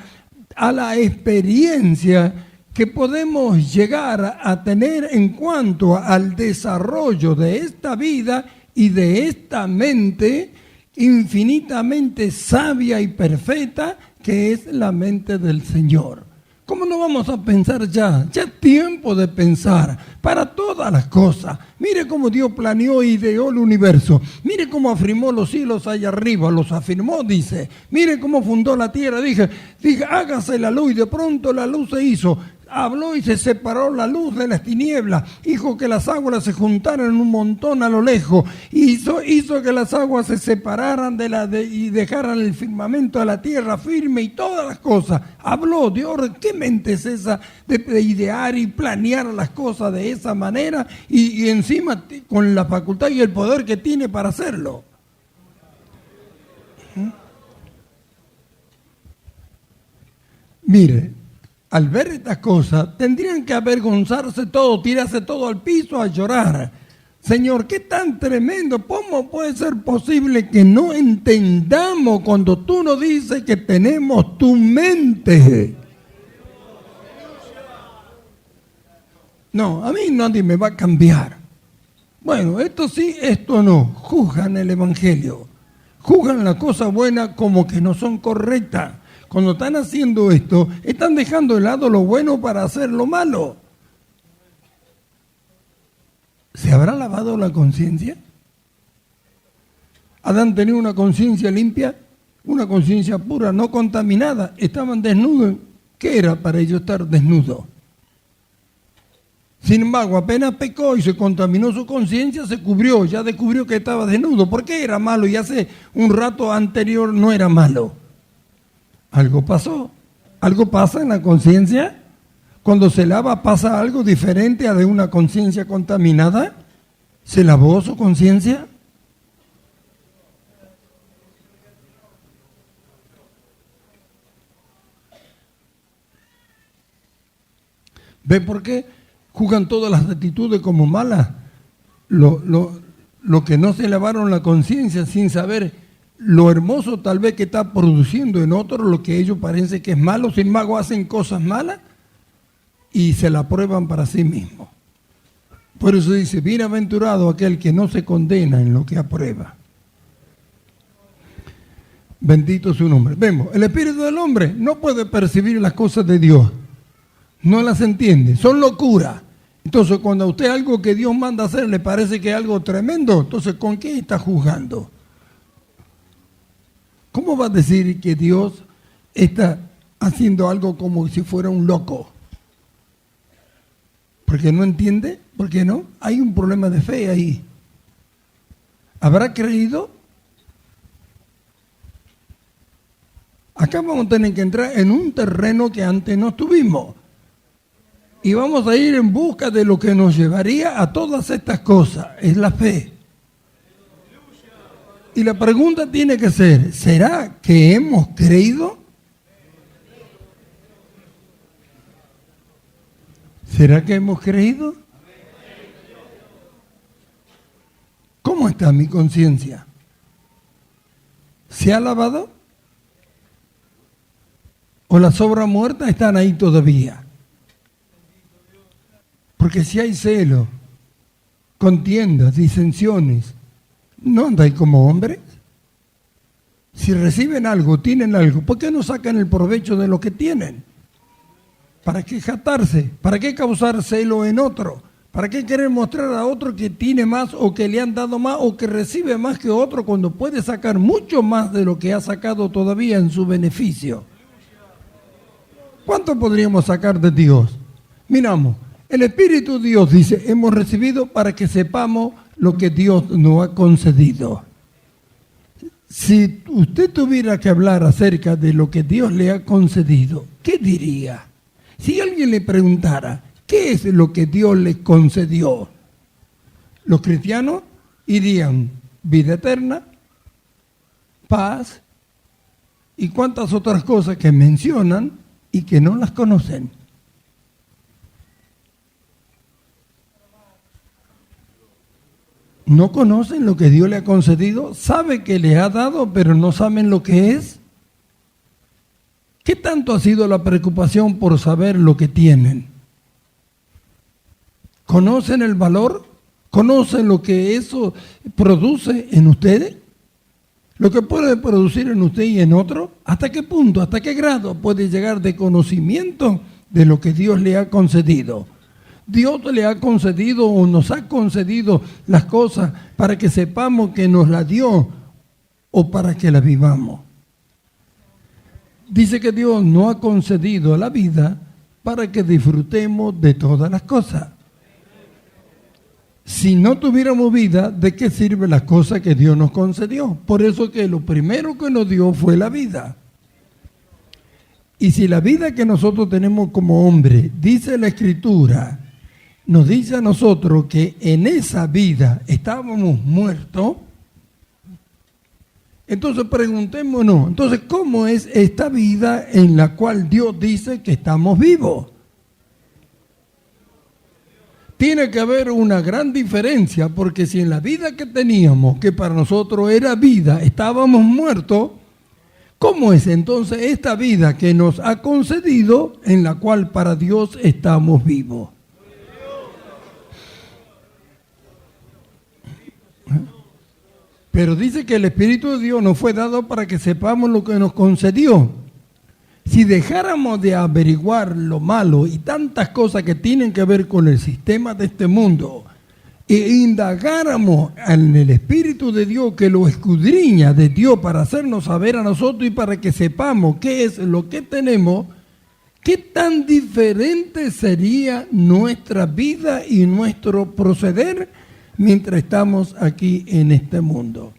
Speaker 2: a la experiencia que podemos llegar a tener en cuanto al desarrollo de esta vida y de esta mente infinitamente sabia y perfecta que es la mente del Señor. ¿Cómo no vamos a pensar ya? Ya es tiempo de pensar para todas las cosas. Mire cómo Dios planeó y ideó el universo. Mire cómo afirmó los cielos allá arriba, los afirmó, dice. Mire cómo fundó la tierra, dije, hágase la luz y de pronto la luz se hizo. Habló y se separó la luz de las tinieblas. Hizo que las aguas se juntaran en un montón a lo lejos. Hizo que las aguas se separaran y dejaran el firmamento de la tierra firme y todas las cosas. Habló Dios. ¿Qué mente es esa de idear y planear las cosas de esa manera? Y encima con la facultad y el poder que tiene para hacerlo. Mire. Al ver estas cosas, tendrían que avergonzarse todo, tirarse todo al piso a llorar. Señor, qué tan tremendo, ¿cómo puede ser posible que no entendamos cuando tú nos dices que tenemos tu mente? No, a mí nadie me va a cambiar. Bueno, esto sí, esto no. Juzgan el Evangelio. Juzgan las cosas buenas como que no son correctas. Cuando están haciendo esto, están dejando de lado lo bueno para hacer lo malo. ¿Se habrá lavado la conciencia? ¿Adán tenía una conciencia limpia? Una conciencia pura, no contaminada. Estaban desnudos. ¿Qué era para ellos estar desnudos? Sin embargo, apenas pecó y se contaminó su conciencia, se cubrió, ya descubrió que estaba desnudo. ¿Por qué era malo? Y hace un rato anterior no era malo. Algo pasó, algo pasa en la conciencia. Cuando se lava pasa algo diferente a de una conciencia contaminada. ¿Se lavó su conciencia? ¿Ve por qué juzgan todas las actitudes como malas? Lo que no se lavaron la conciencia sin saber lo hermoso tal vez que está produciendo en otros lo que ellos parece que es malo, sin embargo hacen cosas malas y se la prueban para sí mismos. Por eso dice, bienaventurado aquel que no se condena en lo que aprueba. Bendito su nombre. Vemos, el espíritu del hombre no puede percibir las cosas de Dios, no las entiende, son locura. Entonces cuando a usted algo que Dios manda hacer le parece que es algo tremendo, entonces ¿con qué está juzgando? ¿Cómo va a decir que Dios está haciendo algo como si fuera un loco? ¿Porque no entiende? ¿Por qué no? Hay un problema de fe ahí. ¿Habrá creído? Acá vamos a tener que entrar en un terreno que antes no tuvimos. Y vamos a ir en busca de lo que nos llevaría a todas estas cosas. Es la fe. Y la pregunta tiene que ser, ¿será que hemos creído? ¿Será que hemos creído? ¿Cómo ¿cómo está mi conciencia? ¿Se ha lavado? ¿O las obras muertas están ahí todavía? Porque si hay celo, contiendas, disensiones, ¿no andáis como hombres? Si reciben algo, tienen algo, ¿por qué no sacan el provecho de lo que tienen? ¿Para qué jactarse? ¿Para qué causar celo en otro? ¿Para qué querer mostrar a otro que tiene más o que le han dado más o que recibe más que otro cuando puede sacar mucho más de lo que ha sacado todavía en su beneficio? ¿Cuánto podríamos sacar de Dios? Miramos, el Espíritu de Dios dice, hemos recibido para que sepamos lo que Dios nos ha concedido. Si usted tuviera que hablar acerca de lo que Dios le ha concedido, ¿qué diría? Si alguien le preguntara, ¿qué es lo que Dios le concedió? Los cristianos dirían vida eterna, paz y cuantas otras cosas que mencionan y que no las conocen. No conocen lo que Dios le ha concedido, saben que les ha dado, pero no saben lo que es. ¿Qué tanto ha sido la preocupación por saber lo que tienen? ¿Conocen el valor? ¿Conocen lo que eso produce en ustedes? ¿Lo que puede producir en usted y en otro? ¿Hasta qué punto, hasta qué grado puede llegar de conocimiento de lo que Dios le ha concedido? Dios le ha concedido o nos ha concedido las cosas para que sepamos que nos las dio o para que las vivamos. Dice que Dios nos ha concedido la vida para que disfrutemos de todas las cosas. Si no tuviéramos vida, ¿de qué sirven las cosas que Dios nos concedió? Por eso que lo primero que nos dio fue la vida. Y si la vida que nosotros tenemos como hombre, dice la Escritura, nos dice a nosotros que en esa vida estábamos muertos, entonces preguntémonos, entonces, ¿cómo es esta vida en la cual Dios dice que estamos vivos? Tiene que haber una gran diferencia, porque si en la vida que teníamos, que para nosotros era vida, estábamos muertos, ¿cómo es entonces esta vida que nos ha concedido en la cual para Dios estamos vivos? Pero dice que el Espíritu de Dios nos fue dado para que sepamos lo que nos concedió. Si dejáramos de averiguar lo malo y tantas cosas que tienen que ver con el sistema de este mundo e indagáramos en el Espíritu de Dios que lo escudriña de Dios para hacernos saber a nosotros y para que sepamos qué es lo que tenemos, ¿qué tan diferente sería nuestra vida y nuestro proceder mientras estamos aquí en este mundo?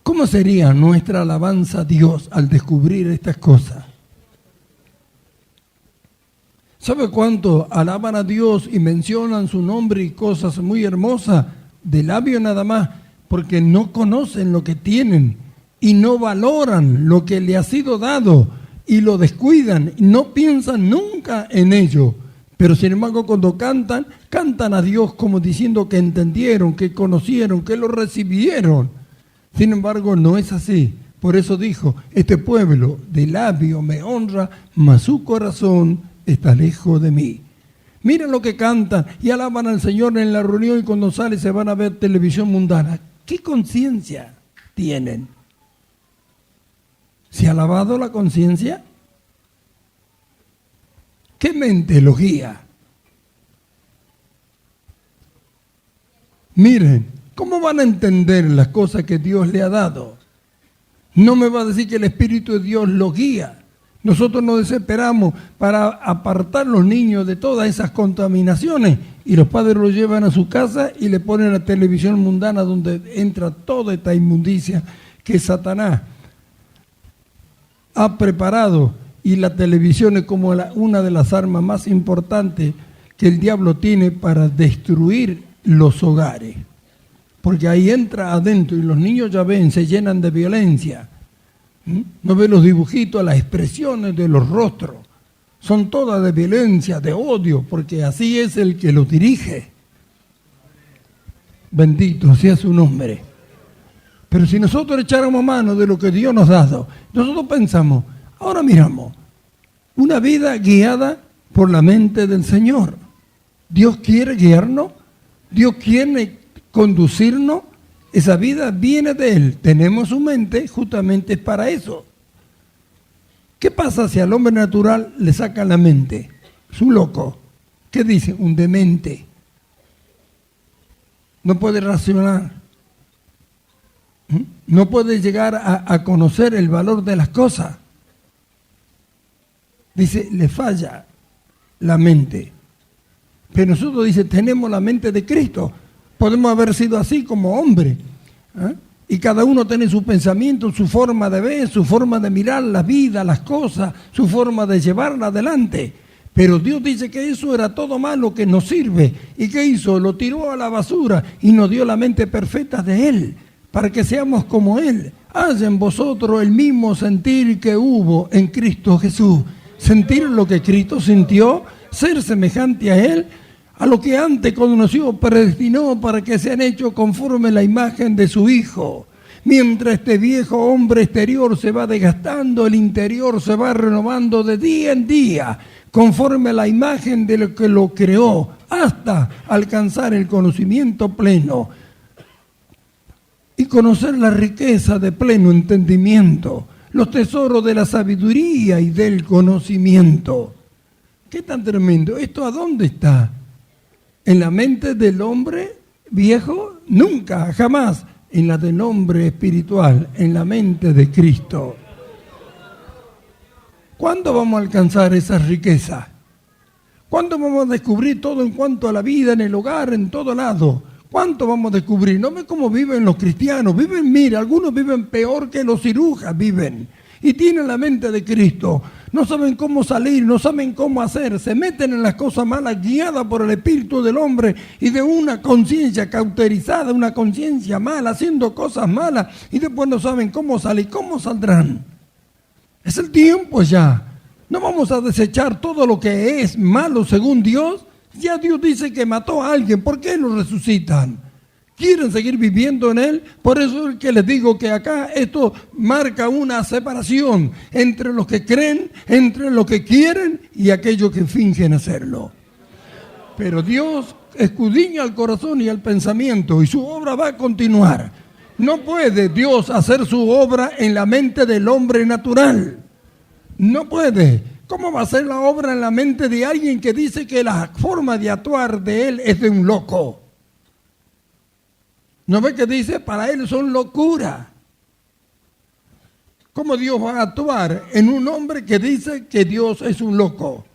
Speaker 2: ¿Cómo sería nuestra alabanza a Dios al descubrir estas cosas? ¿Sabe cuánto alaban a Dios y mencionan su nombre y cosas muy hermosas de labio nada más? Porque no conocen lo que tienen y no valoran lo que le ha sido dado y lo descuidan y no piensan nunca en ello. Pero sin embargo cuando cantan, cantan a Dios como diciendo que entendieron, que conocieron, que lo recibieron. Sin embargo, no es así. Por eso dijo, este pueblo de labio me honra, mas su corazón está lejos de mí. Miren lo que cantan y alaban al Señor en la reunión y cuando sale se van a ver televisión mundana. ¿Qué conciencia tienen? ¿Se ha alabado la conciencia? ¿Qué mente los guía? Miren, ¿cómo van a entender las cosas que Dios le ha dado? No me va a decir que el Espíritu de Dios los guía. Nosotros nos desesperamos para apartar a los niños de todas esas contaminaciones y los padres los llevan a su casa y le ponen la televisión mundana donde entra toda esta inmundicia que Satanás ha preparado, y la televisión es como una de las armas más importantes que el diablo tiene para destruir los hogares. Porque ahí entra adentro y los niños ya ven, se llenan de violencia. No ven los dibujitos, las expresiones de los rostros. Son todas de violencia, de odio, porque así es el que los dirige. Bendito sea su nombre. Pero si nosotros echáramos mano de lo que Dios nos ha dado, nosotros pensamos, ahora miramos, una vida guiada por la mente del Señor. Dios quiere guiarnos, Dios quiere conducirnos, esa vida viene de Él. Tenemos su mente justamente para eso. ¿Qué pasa si al hombre natural le sacan la mente? Es un loco. ¿Qué dice? Un demente. No puede racionar. No puede llegar a conocer el valor de las cosas. Dice, le falla la mente. Pero nosotros, dice, tenemos la mente de Cristo. Podemos haber sido así como hombre. Y cada uno tiene su pensamiento, su forma de ver, su forma de mirar la vida, las cosas, su forma de llevarla adelante. Pero Dios dice que eso era todo malo, que nos sirve. ¿Y qué hizo? Lo tiró a la basura y nos dio la mente perfecta de Él, para que seamos como Él. Haya en vosotros el mismo sentir que hubo en Cristo Jesús. Sentir lo que Cristo sintió, ser semejante a Él, a lo que antes conoció, predestinó para que sean hechos conforme la imagen de su Hijo. Mientras este viejo hombre exterior se va desgastando, el interior se va renovando de día en día, conforme a la imagen de lo que lo creó, hasta alcanzar el conocimiento pleno y conocer la riqueza de pleno entendimiento, los tesoros de la sabiduría y del conocimiento. ¿Qué tan tremendo? ¿Esto a dónde está? ¿En la mente del hombre viejo? Nunca, jamás. En la del hombre espiritual, en la mente de Cristo. ¿Cuándo vamos a alcanzar esa riqueza? ¿Cuándo vamos a descubrir todo en cuanto a la vida, en el hogar, en todo lado? ¿Cuánto vamos a descubrir? No ve cómo viven los cristianos. Viven, mira, algunos viven peor que los cirujas viven. Y tienen la mente de Cristo. No saben cómo salir, no saben cómo hacer. Se meten en las cosas malas guiadas por el espíritu del hombre y de una conciencia cauterizada, una conciencia mala, haciendo cosas malas. Y después no saben cómo salir, cómo saldrán. Es el tiempo ya. No vamos a desechar todo lo que es malo según Dios. Ya Dios dice que mató a alguien. ¿Por qué lo resucitan? ¿Quieren seguir viviendo en Él? Por eso es que les digo que acá esto marca una separación entre los que creen, entre los que quieren y aquellos que fingen hacerlo. Pero Dios escudriña el corazón y el pensamiento y su obra va a continuar. No puede Dios hacer su obra en la mente del hombre natural. No puede. ¿Cómo va a ser la obra en la mente de alguien que dice que la forma de actuar de él es de un loco? ¿No ve que dice? Para él son locura. ¿Cómo Dios va a actuar en un hombre que dice que Dios es un loco?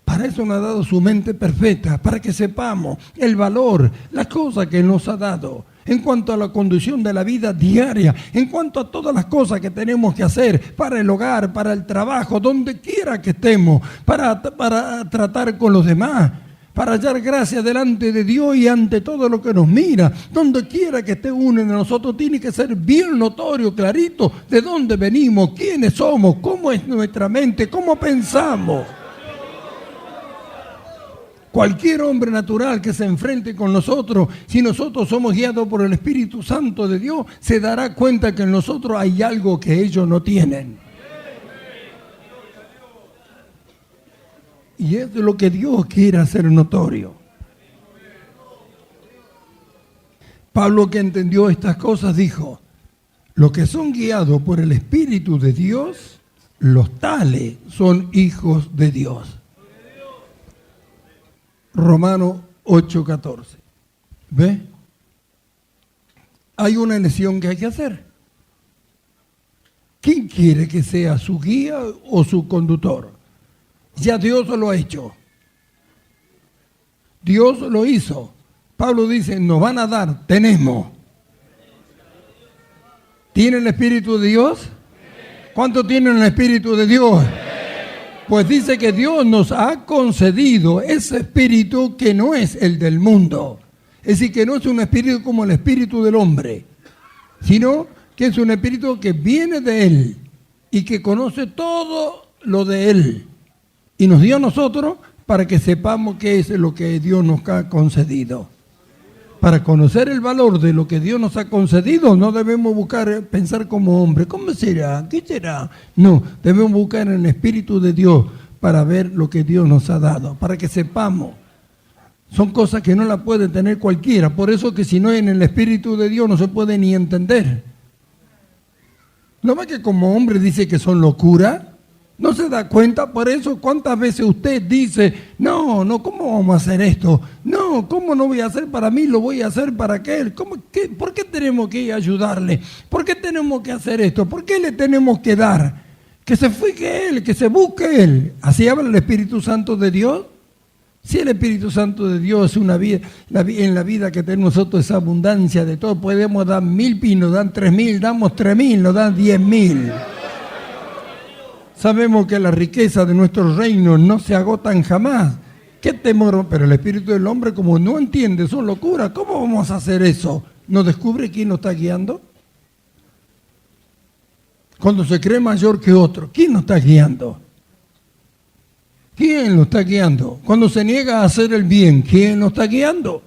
Speaker 2: Para eso nos ha dado su mente perfecta, para que sepamos el valor, las cosas que nos ha dado, en cuanto a la conducción de la vida diaria, en cuanto a todas las cosas que tenemos que hacer para el hogar, para el trabajo, donde quiera que estemos, para tratar con los demás, para hallar gracia delante de Dios y ante todo lo que nos mira. Donde quiera que esté uno de nosotros, tiene que ser bien notorio, clarito, de dónde venimos, quiénes somos, cómo es nuestra mente, cómo pensamos. Cualquier hombre natural que se enfrente con nosotros, si nosotros somos guiados por el Espíritu Santo de Dios, se dará cuenta que en nosotros hay algo que ellos no tienen. Y es lo que Dios quiere hacer notorio. Pablo, que entendió estas cosas, dijo: los que son guiados por el Espíritu de Dios, los tales son hijos de Dios. Romanos 8:14. ¿Ve? Hay una elección que hay que hacer. ¿Quién quiere que sea su guía o su conductor? Ya Dios lo ha hecho. Dios lo hizo. Pablo dice, nos van a dar, tenemos. ¿Tienen el Espíritu de Dios? ¿Cuántos tienen el Espíritu de Dios? Pues dice que Dios nos ha concedido ese espíritu que no es el del mundo. Es decir, que no es un espíritu como el espíritu del hombre, sino que es un espíritu que viene de Él y que conoce todo lo de Él. Y nos dio a nosotros para que sepamos qué es lo que Dios nos ha concedido. Para conocer el valor de lo que Dios nos ha concedido, no debemos pensar como hombre. ¿Cómo será? ¿Qué será? No, debemos buscar en el Espíritu de Dios para ver lo que Dios nos ha dado, para que sepamos. Son cosas que no las puede tener cualquiera. Por eso que si no es en el Espíritu de Dios no se puede ni entender. ¿No ve que como hombre dice que son locura? ¿No se da cuenta? Por eso, ¿cuántas veces usted dice, no, ¿cómo vamos a hacer esto? No, ¿cómo no voy a hacer para mí? Lo voy a hacer para aquel. ¿Por qué tenemos que ir a ayudarle? ¿Por qué tenemos que hacer esto? ¿Por qué le tenemos que dar? Que se fije él, que se busque él. ¿Así habla el Espíritu Santo de Dios? Si el Espíritu Santo de Dios es una vida, en la vida que tenemos nosotros esa abundancia de todo, podemos dar 1000 pinos, dan 3000, damos 3000, nos dan 10.000. Sabemos que la riqueza de nuestro reino no se agotan jamás. ¿Qué temor? Pero el espíritu del hombre, como no entiende, son locuras. ¿Cómo vamos a hacer eso? ¿No descubre quién nos está guiando? Cuando se cree mayor que otro, ¿quién nos está guiando? ¿Quién lo está guiando? Cuando se niega a hacer el bien, ¿quién lo está guiando?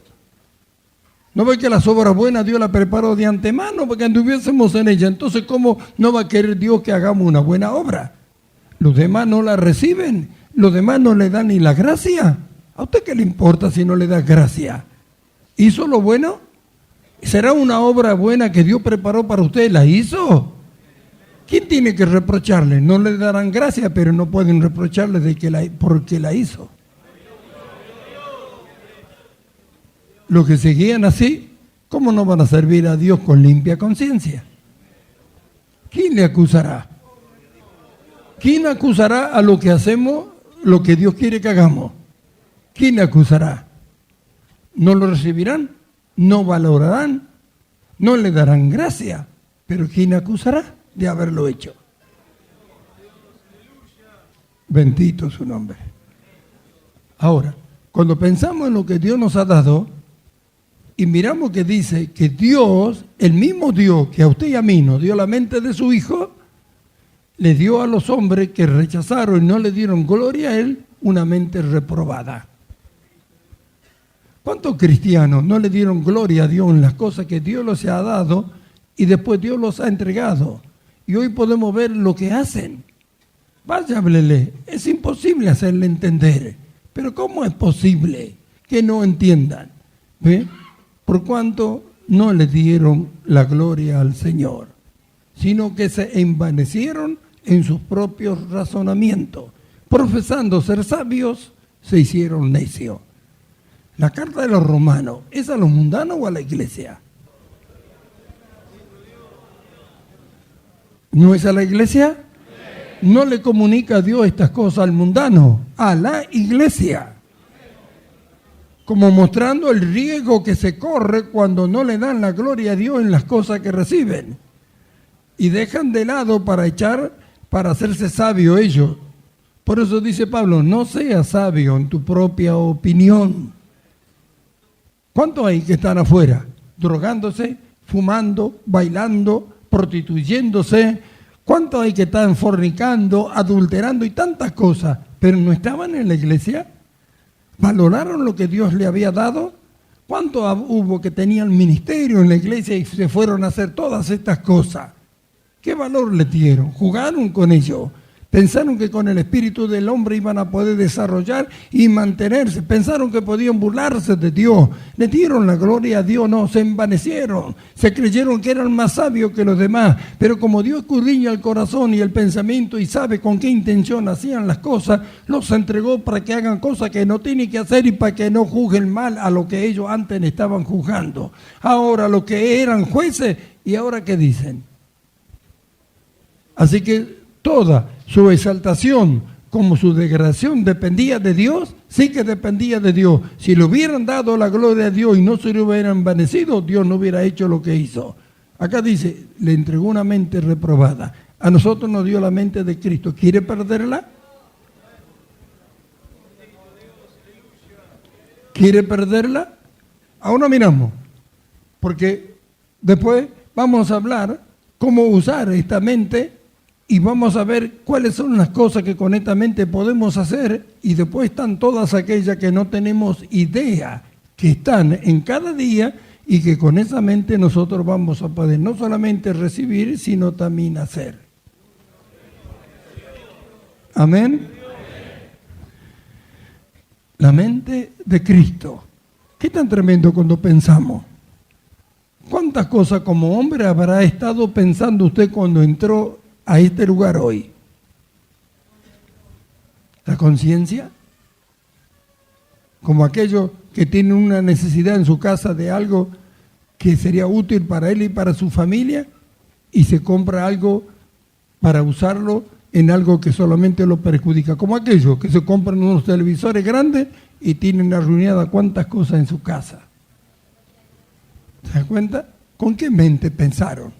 Speaker 2: ¿No ve que las obras buenas Dios las preparó de antemano para que anduviésemos en ellas? Entonces, ¿cómo no va a querer Dios que hagamos una buena obra? Los demás no la reciben, los demás no le dan ni la gracia. ¿A usted qué le importa si no le da gracia? ¿Hizo lo bueno? ¿Será una obra buena que Dios preparó para usted? ¿La hizo? ¿Quién tiene que reprocharle? No le darán gracia, pero no pueden reprocharle porque la hizo. Los que se guían así, ¿cómo no van a servir a Dios con limpia conciencia? ¿Quién le acusará? ¿Quién acusará a lo que hacemos, lo que Dios quiere que hagamos? ¿Quién le acusará? No lo recibirán, no valorarán, no le darán gracia, pero ¿quién acusará de haberlo hecho? Bendito su nombre. Ahora, cuando pensamos en lo que Dios nos ha dado y miramos que dice que Dios, el mismo Dios que a usted y a mí nos dio la mente de su Hijo, le dio a los hombres que rechazaron y no le dieron gloria a Él una mente reprobada. ¿Cuántos cristianos no le dieron gloria a Dios en las cosas que Dios les ha dado y después Dios los ha entregado? Y hoy podemos ver lo que hacen. Vaya, háblele. Es imposible hacerle entender. Pero ¿cómo es posible que no entiendan? ¿Ve? Por cuanto no le dieron la gloria al Señor, sino que se envanecieron en sus propios razonamientos. Profesando ser sabios, se hicieron necios. La carta de los romanos, ¿es a los mundanos o a la iglesia? ¿No es a la iglesia? No le comunica a Dios estas cosas al mundano, a la iglesia. Como mostrando el riesgo que se corre cuando no le dan la gloria a Dios en las cosas que reciben. Y dejan de lado para hacerse sabio ellos. Por eso dice Pablo, no seas sabio en tu propia opinión. ¿Cuántos hay que están afuera? Drogándose, fumando, bailando, prostituyéndose. ¿Cuántos hay que están fornicando, adulterando y tantas cosas? Pero no estaban en la iglesia. ¿Valoraron lo que Dios le había dado? ¿Cuántos hubo que tenían ministerio en la iglesia y se fueron a hacer todas estas cosas? ¿Qué valor le dieron? ¿Jugaron con ello? Pensaron que con el espíritu del hombre iban a poder desarrollar y mantenerse. Pensaron que podían burlarse de Dios. Le dieron la gloria a Dios, no, se envanecieron. Se creyeron que eran más sabios que los demás. Pero como Dios escudriña el corazón y el pensamiento y sabe con qué intención hacían las cosas, los entregó para que hagan cosas que no tienen que hacer y para que no juzguen mal a lo que ellos antes estaban juzgando. Ahora lo que eran jueces, ¿y ahora qué dicen? Así que toda su exaltación como su degradación dependía de Dios, sí que dependía de Dios. Si le hubieran dado la gloria a Dios y no se le hubieran envanecido, Dios no hubiera hecho lo que hizo. Acá dice, le entregó una mente reprobada. A nosotros nos dio la mente de Cristo. ¿Quiere perderla? ¿Quiere perderla? Ahora miramos, porque después vamos a hablar cómo usar esta mente. Y vamos a ver cuáles son las cosas que con esta mente podemos hacer y después están todas aquellas que no tenemos idea que están en cada día y que con esa mente nosotros vamos a poder no solamente recibir, sino también hacer. Amén. La mente de Cristo. ¿Qué tan tremendo cuando pensamos? ¿Cuántas cosas como hombre habrá estado pensando usted cuando entró a este lugar hoy? ¿La conciencia? Como aquellos que tienen una necesidad en su casa de algo que sería útil para él y para su familia y se compra algo para usarlo en algo que solamente lo perjudica. Como aquellos que se compran unos televisores grandes y tienen arruinadas cuántas cosas en su casa. ¿Se dan cuenta? ¿Con qué mente pensaron?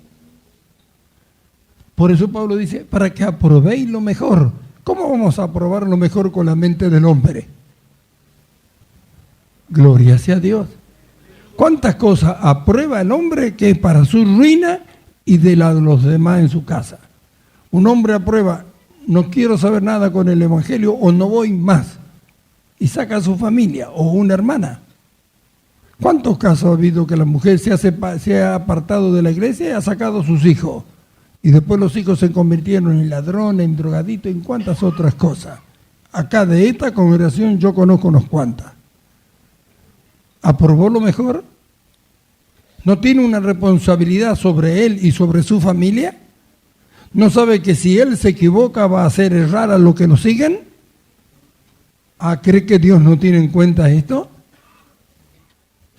Speaker 2: Por eso Pablo dice, para que aprobéis lo mejor. ¿Cómo vamos a aprobar lo mejor con la mente del hombre? Gloria sea a Dios. ¿Cuántas cosas aprueba el hombre que es para su ruina y de la de los demás en su casa? Un hombre aprueba, no quiero saber nada con el evangelio o no voy más. Y saca a su familia o una hermana. ¿Cuántos casos ha habido que la mujer se ha apartado de la iglesia y ha sacado a sus hijos? Y después los hijos se convirtieron en ladrones, en drogaditos, en cuantas otras cosas. Acá de esta congregación yo conozco unos cuantas. ¿Aprobó lo mejor? ¿No tiene una responsabilidad sobre él y sobre su familia? ¿No sabe que si él se equivoca va a hacer errar a los que lo siguen? ¿Cree que Dios no tiene en cuenta esto?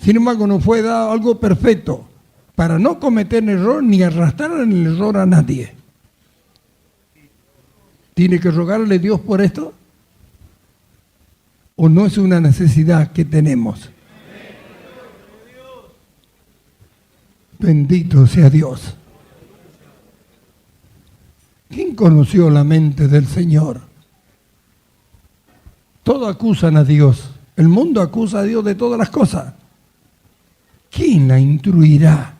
Speaker 2: Sin embargo, nos fue dado algo perfecto para no cometer error ni arrastrar en el error a nadie. ¿Tiene que rogarle a Dios por esto? ¿O no es una necesidad que tenemos? Bendito sea Dios. ¿Quién conoció la mente del Señor? Todos acusan a Dios. El mundo acusa a Dios de todas las cosas. ¿Quién la instruirá?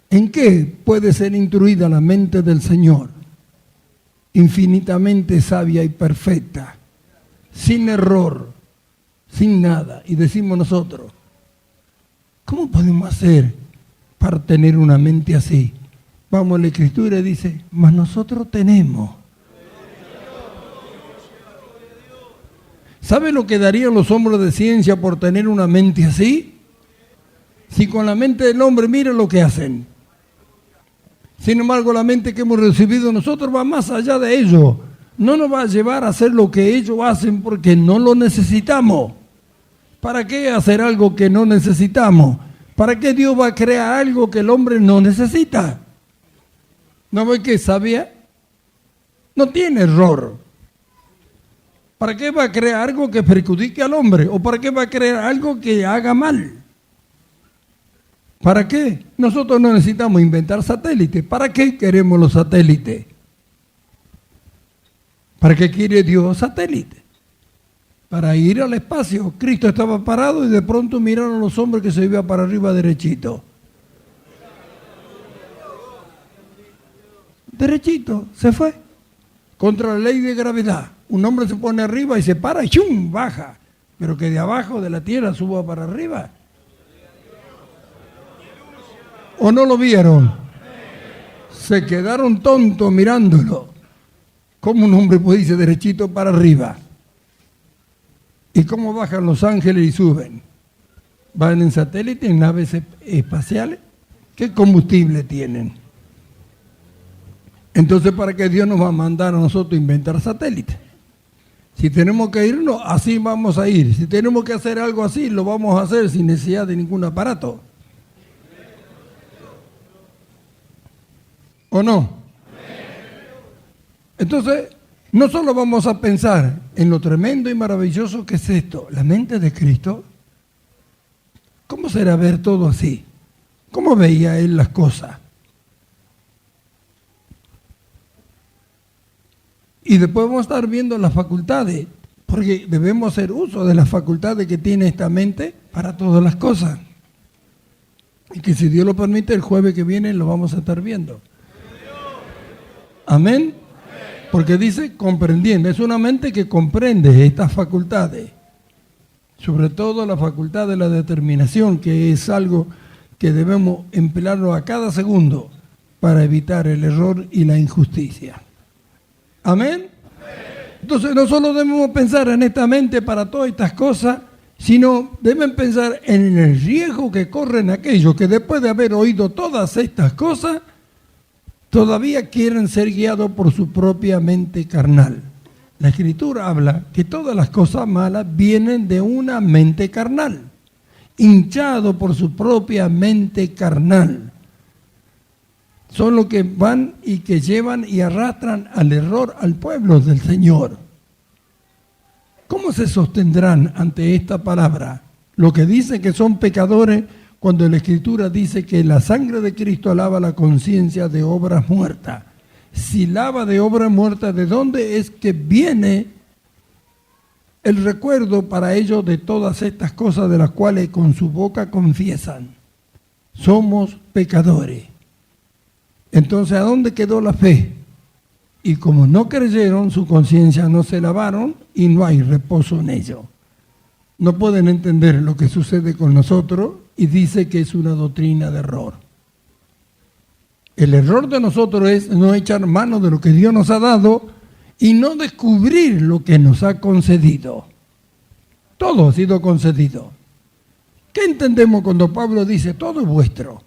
Speaker 2: ¿En qué puede ser instruida la mente del Señor? Infinitamente sabia y perfecta, sin error, sin nada. Y decimos nosotros, ¿cómo podemos hacer para tener una mente así? Vamos a la Escritura y dice, mas nosotros tenemos. ¿Sabe lo que darían los hombres de ciencia por tener una mente así? Si con la mente del hombre, mira lo que hacen. Sin embargo, la mente que hemos recibido nosotros va más allá de ello. No nos va a llevar a hacer lo que ellos hacen porque no lo necesitamos. ¿Para qué hacer algo que no necesitamos? ¿Para qué Dios va a crear algo que el hombre no necesita? ¿No ve que es sabia? No tiene error. ¿Para qué va a crear algo que perjudique al hombre? ¿O para qué va a crear algo que haga mal? ¿Para qué? Nosotros no necesitamos inventar satélites. ¿Para qué queremos los satélites? ¿Para qué quiere Dios satélites? Para ir al espacio. Cristo estaba parado y de pronto miraron los hombres que se iban para arriba derechito. Derechito, se fue. Contra la ley de gravedad. Un hombre se pone arriba y se para y ¡chum! Baja. Pero que de abajo de la tierra suba para arriba. ¿O no lo vieron? Se quedaron tontos mirándolo. ¿Cómo un hombre puede irse derechito para arriba? ¿Y cómo bajan los ángeles y suben? ¿Van en satélites, en naves espaciales? ¿Qué combustible tienen? Entonces, ¿para qué Dios nos va a mandar a nosotros inventar satélites? Si tenemos que irnos, así vamos a ir. Si tenemos que hacer algo así, lo vamos a hacer sin necesidad de ningún aparato. ¿O no? Entonces, no solo vamos a pensar en lo tremendo y maravilloso que es esto, la mente de Cristo. ¿Cómo será ver todo así? ¿Cómo veía Él las cosas? Y después vamos a estar viendo las facultades, porque debemos hacer uso de las facultades que tiene esta mente para todas las cosas. Y que si Dios lo permite, el jueves que viene lo vamos a estar viendo. Amén. Porque dice comprendiendo, es una mente que comprende estas facultades. sobre todo la facultad de la determinación, que es algo que debemos emplearlo a cada segundo para evitar el error y la injusticia. ¿Amén? Entonces no solo debemos pensar en esta mente para todas estas cosas, sino deben pensar en el riesgo que corren aquellos que después de haber oído todas estas cosas, todavía quieren ser guiados por su propia mente carnal. La Escritura habla que todas las cosas malas vienen de una mente carnal, hinchado por su propia mente carnal. Son los que van y que llevan y arrastran al error al pueblo del Señor. ¿Cómo se sostendrán ante esta palabra? Lo que dice que son pecadores cuando la Escritura dice que la sangre de Cristo lava la conciencia de obras muertas. Si lava de obras muertas, ¿de dónde es que viene el recuerdo para ellos de todas estas cosas de las cuales con su boca confiesan? Somos pecadores. Entonces, ¿a dónde quedó la fe? Y como no creyeron, su conciencia no se lavaron y no hay reposo en ello. No pueden entender lo que sucede con nosotros y dice que es una doctrina de error. El error de nosotros es no echar mano de lo que Dios nos ha dado y no descubrir lo que nos ha concedido. Todo ha sido concedido. ¿Qué entendemos cuando Pablo dice todo es vuestro?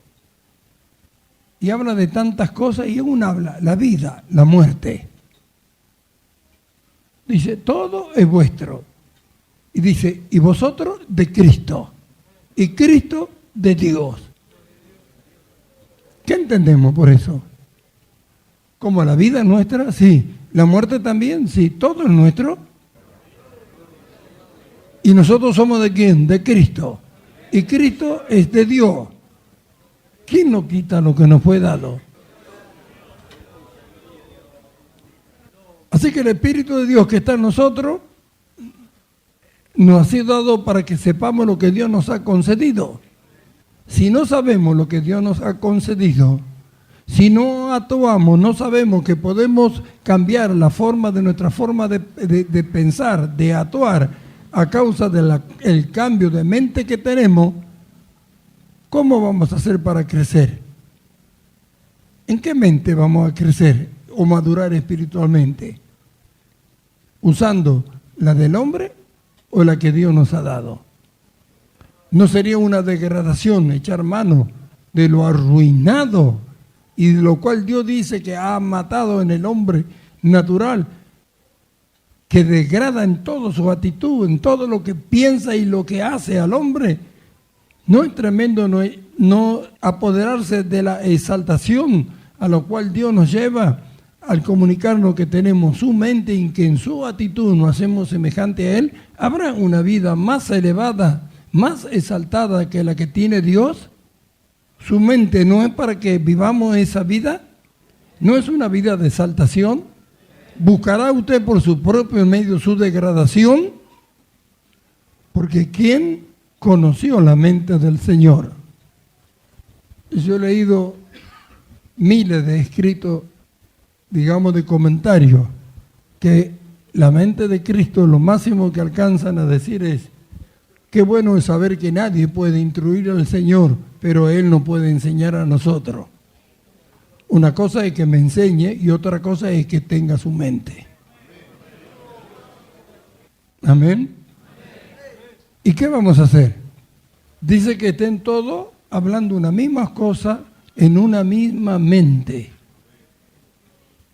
Speaker 2: Y habla de tantas cosas y aún habla la vida, la muerte. Dice, todo es vuestro. Y dice, y vosotros de Cristo. Y Cristo de Dios. ¿Qué entendemos por eso? Como la vida es nuestra, sí. La muerte también, sí. Todo es nuestro. Y nosotros somos ¿de quién? De Cristo. Y Cristo es de Dios. ¿Quién nos quita lo que nos fue dado? Así que el Espíritu de Dios que está en nosotros nos ha sido dado para que sepamos lo que Dios nos ha concedido. Si no sabemos lo que Dios nos ha concedido, si no actuamos, no sabemos que podemos cambiar la forma de nuestra forma de pensar, de actuar a causa del cambio de mente que tenemos, ¿cómo vamos a hacer para crecer? ¿En qué mente vamos a crecer o madurar espiritualmente? ¿Usando la del hombre o la que Dios nos ha dado? ¿No sería una degradación echar mano de lo arruinado y de lo cual Dios dice que ha matado en el hombre natural, que degrada en toda su actitud, en todo lo que piensa y lo que hace al hombre? ¿No es tremendo no apoderarse de la exaltación a lo cual Dios nos lleva al comunicarnos que tenemos su mente y que en su actitud nos hacemos semejante a Él? ¿Habrá una vida más elevada, más exaltada que la que tiene Dios? ¿Su mente no es para que vivamos esa vida? ¿No es una vida de exaltación? ¿Buscará usted por su propio medio su degradación? Porque ¿quién conoció la mente del Señor? Yo he leído miles de escritos, digamos, de comentarios, que la mente de Cristo lo máximo que alcanzan a decir es: qué bueno es saber que nadie puede instruir al Señor, pero Él no puede enseñar a nosotros. Una cosa es que me enseñe y otra cosa es que tenga su mente. Amén. ¿Y qué vamos a hacer? Dice que estén todos hablando una misma cosa en una misma mente.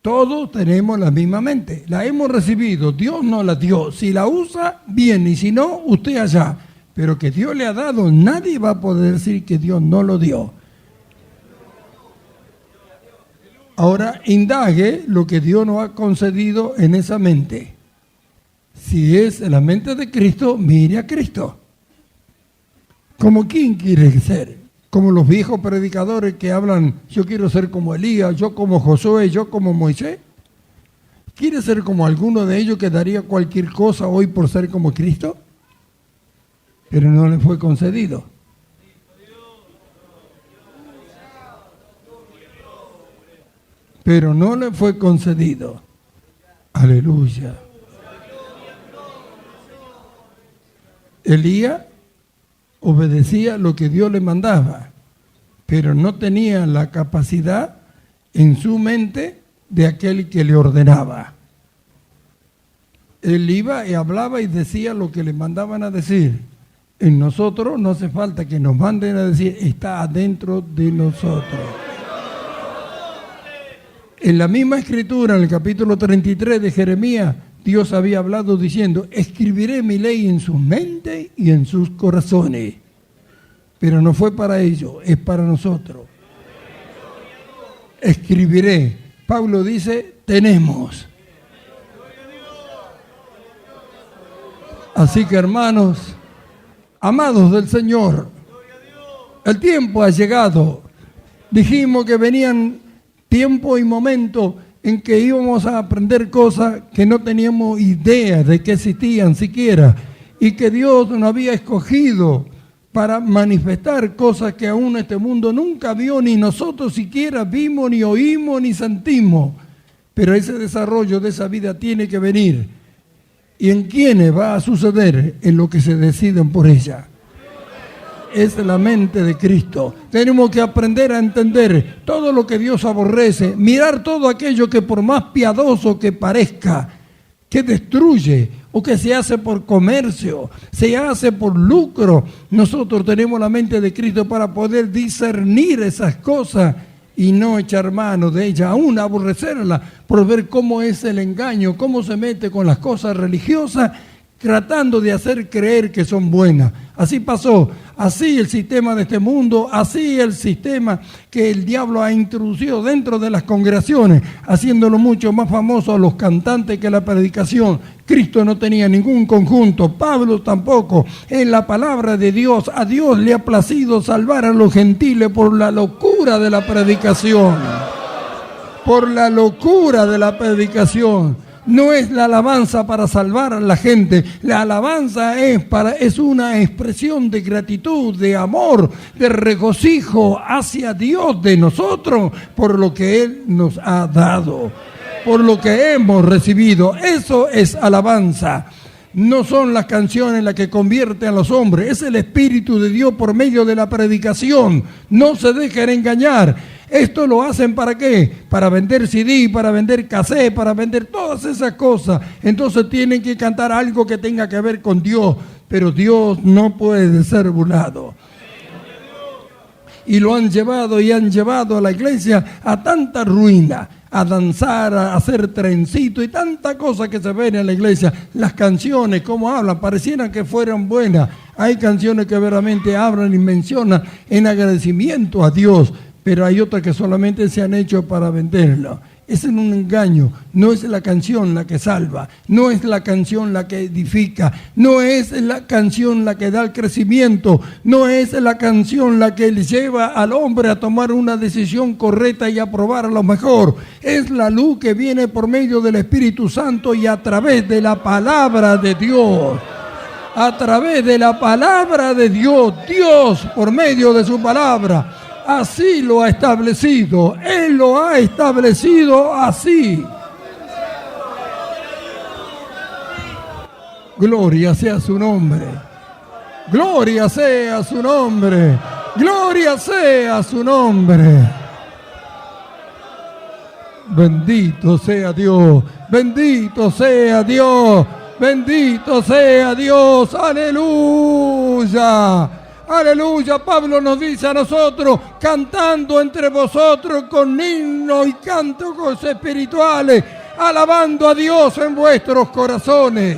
Speaker 2: Todos tenemos la misma mente. La hemos recibido, Dios nos la dio. Si la usa, bien, y si no, usted allá. Pero que Dios le ha dado, nadie va a poder decir que Dios no lo dio. Ahora indague lo que Dios nos ha concedido en esa mente. Si es la mente de Cristo, mire a Cristo. ¿Como quién quiere ser? Como los viejos predicadores que hablan: yo quiero ser como Elías, yo como Josué, yo como Moisés. ¿Quiere ser como alguno de ellos que daría cualquier cosa hoy por ser como Cristo? Pero no le fue concedido. Pero no le fue concedido. Aleluya. Elías obedecía lo que Dios le mandaba, pero no tenía la capacidad en su mente de aquel que le ordenaba. Él iba y hablaba y decía lo que le mandaban a decir. En nosotros no hace falta que nos manden a decir, está adentro de nosotros. En la misma escritura, en el capítulo 33 de Jeremías, Dios había hablado diciendo, escribiré mi ley en sus mentes y en sus corazones. Pero no fue para ellos, es para nosotros. Escribiré. Pablo dice, tenemos. Así que hermanos, amados del Señor, el tiempo ha llegado. Dijimos que venían tiempo y momentos en que íbamos a aprender cosas que no teníamos idea de que existían siquiera, y que Dios nos había escogido para manifestar cosas que aún este mundo nunca vio, ni nosotros siquiera vimos, ni oímos, ni sentimos. Pero ese desarrollo de esa vida tiene que venir. ¿Y en quiénes va a suceder? En lo que se deciden por ella. Es la mente de Cristo. Tenemos que aprender a entender todo lo que Dios aborrece, mirar todo aquello que por más piadoso que parezca, que destruye o que se hace por comercio, se hace por lucro. Nosotros tenemos la mente de Cristo para poder discernir esas cosas y no echar mano de ella, aún aborrecerla por ver cómo es el engaño, cómo se mete con las cosas religiosas, tratando de hacer creer que son buenas. Así pasó, así el sistema de este mundo, así el sistema que el diablo ha introducido dentro de las congregaciones, haciéndolo mucho más famoso a los cantantes que la predicación. Cristo no tenía ningún conjunto, Pablo tampoco. En la palabra de Dios, a Dios le ha placido salvar a los gentiles por la locura de la predicación. Por la locura de la predicación. No es la alabanza para salvar a la gente, la alabanza es una expresión de gratitud, de amor, de regocijo hacia Dios de nosotros por lo que Él nos ha dado, por lo que hemos recibido. Eso es alabanza. No son las canciones las que convierten a los hombres, es el Espíritu de Dios por medio de la predicación. No se dejen engañar. Esto lo hacen ¿para qué? Para vender CD, para vender cassette, para vender todas esas cosas. Entonces tienen que cantar algo que tenga que ver con Dios, pero Dios no puede ser burlado. Y lo han llevado a la iglesia a tanta ruina, a danzar, a hacer trencito y tanta cosa que se ven en la iglesia. Las canciones, cómo hablan, parecieran que fueran buenas. Hay canciones que verdaderamente hablan y mencionan en agradecimiento a Dios, pero hay otras que solamente se han hecho para venderlo. Es un engaño. No es la canción la que salva, no es la canción la que edifica, no es la canción la que da el crecimiento, no es la canción la que le lleva al hombre a tomar una decisión correcta y a probar a lo mejor. Es la luz que viene por medio del Espíritu Santo y a través de la palabra de Dios. A través de la palabra de Dios, Dios por medio de su palabra. Así lo ha establecido. Él lo ha establecido así. Gloria sea su nombre. Gloria sea su nombre. Gloria sea su nombre. Bendito sea Dios. Bendito sea Dios. Bendito sea Dios. Aleluya. Aleluya. Pablo nos dice a nosotros, cantando entre vosotros con himnos y cánticos espirituales, alabando a Dios en vuestros corazones.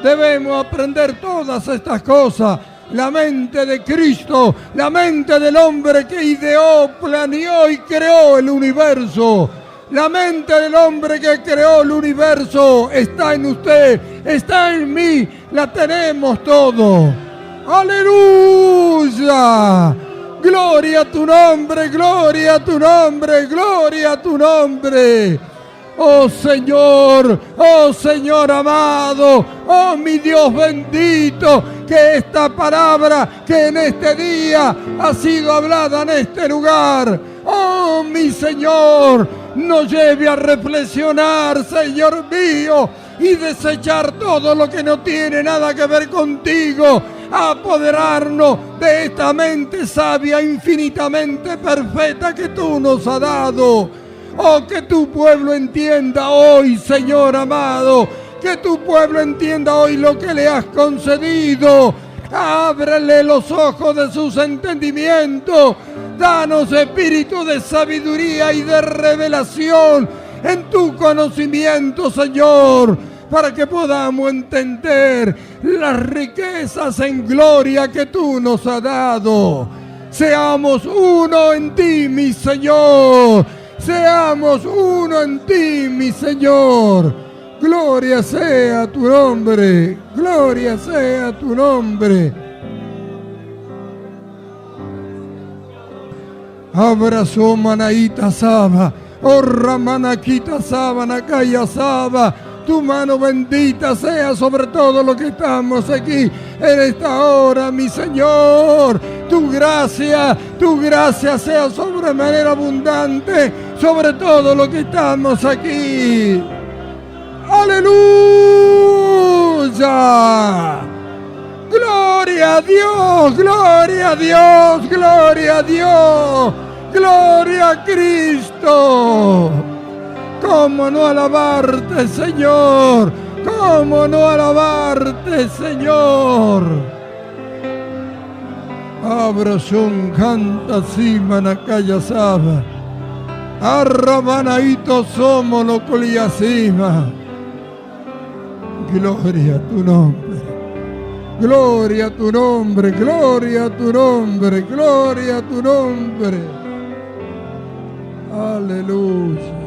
Speaker 2: Debemos aprender todas estas cosas. La mente de Cristo, la mente del hombre que ideó, planeó y creó el universo. La mente del hombre que creó el universo está en usted, está en mí, la tenemos todos. ¡Aleluya! ¡Gloria a tu nombre, gloria a tu nombre, gloria a tu nombre! ¡Oh Señor amado! ¡Oh mi Dios bendito! Que esta palabra que en este día ha sido hablada en este lugar, ¡oh mi Señor! Nos lleve a reflexionar, Señor mío, y desechar todo lo que no tiene nada que ver contigo, apoderarnos de esta mente sabia, infinitamente perfecta que tú nos has dado. Oh, que tu pueblo entienda hoy, Señor amado, que tu pueblo entienda hoy lo que le has concedido. Ábrele los ojos de sus entendimientos. Danos espíritu de sabiduría y de revelación en tu conocimiento, Señor, para que podamos entender las riquezas en gloria que tú nos has dado. Seamos uno en ti, mi Señor. Seamos uno en ti, mi Señor. Gloria sea tu nombre. Gloria sea tu nombre. Abrazo manaita saba. Oh ramanaquita saba, nakaya saba. Tu mano bendita sea sobre todo lo que estamos aquí en esta hora, mi Señor. Tu gracia sea sobremanera abundante sobre todo lo que estamos aquí. ¡Aleluya! ¡Gloria a Dios! ¡Gloria a Dios! ¡Gloria a Dios! ¡Gloria a Cristo! ¿Cómo no alabarte, Señor? ¿Cómo no alabarte, Señor? Abración canta simanacaya saba. Arrabanaito somos lo coliasima. Gloria a tu nombre. Gloria a tu nombre. Gloria a tu nombre. Gloria a tu nombre. Aleluya.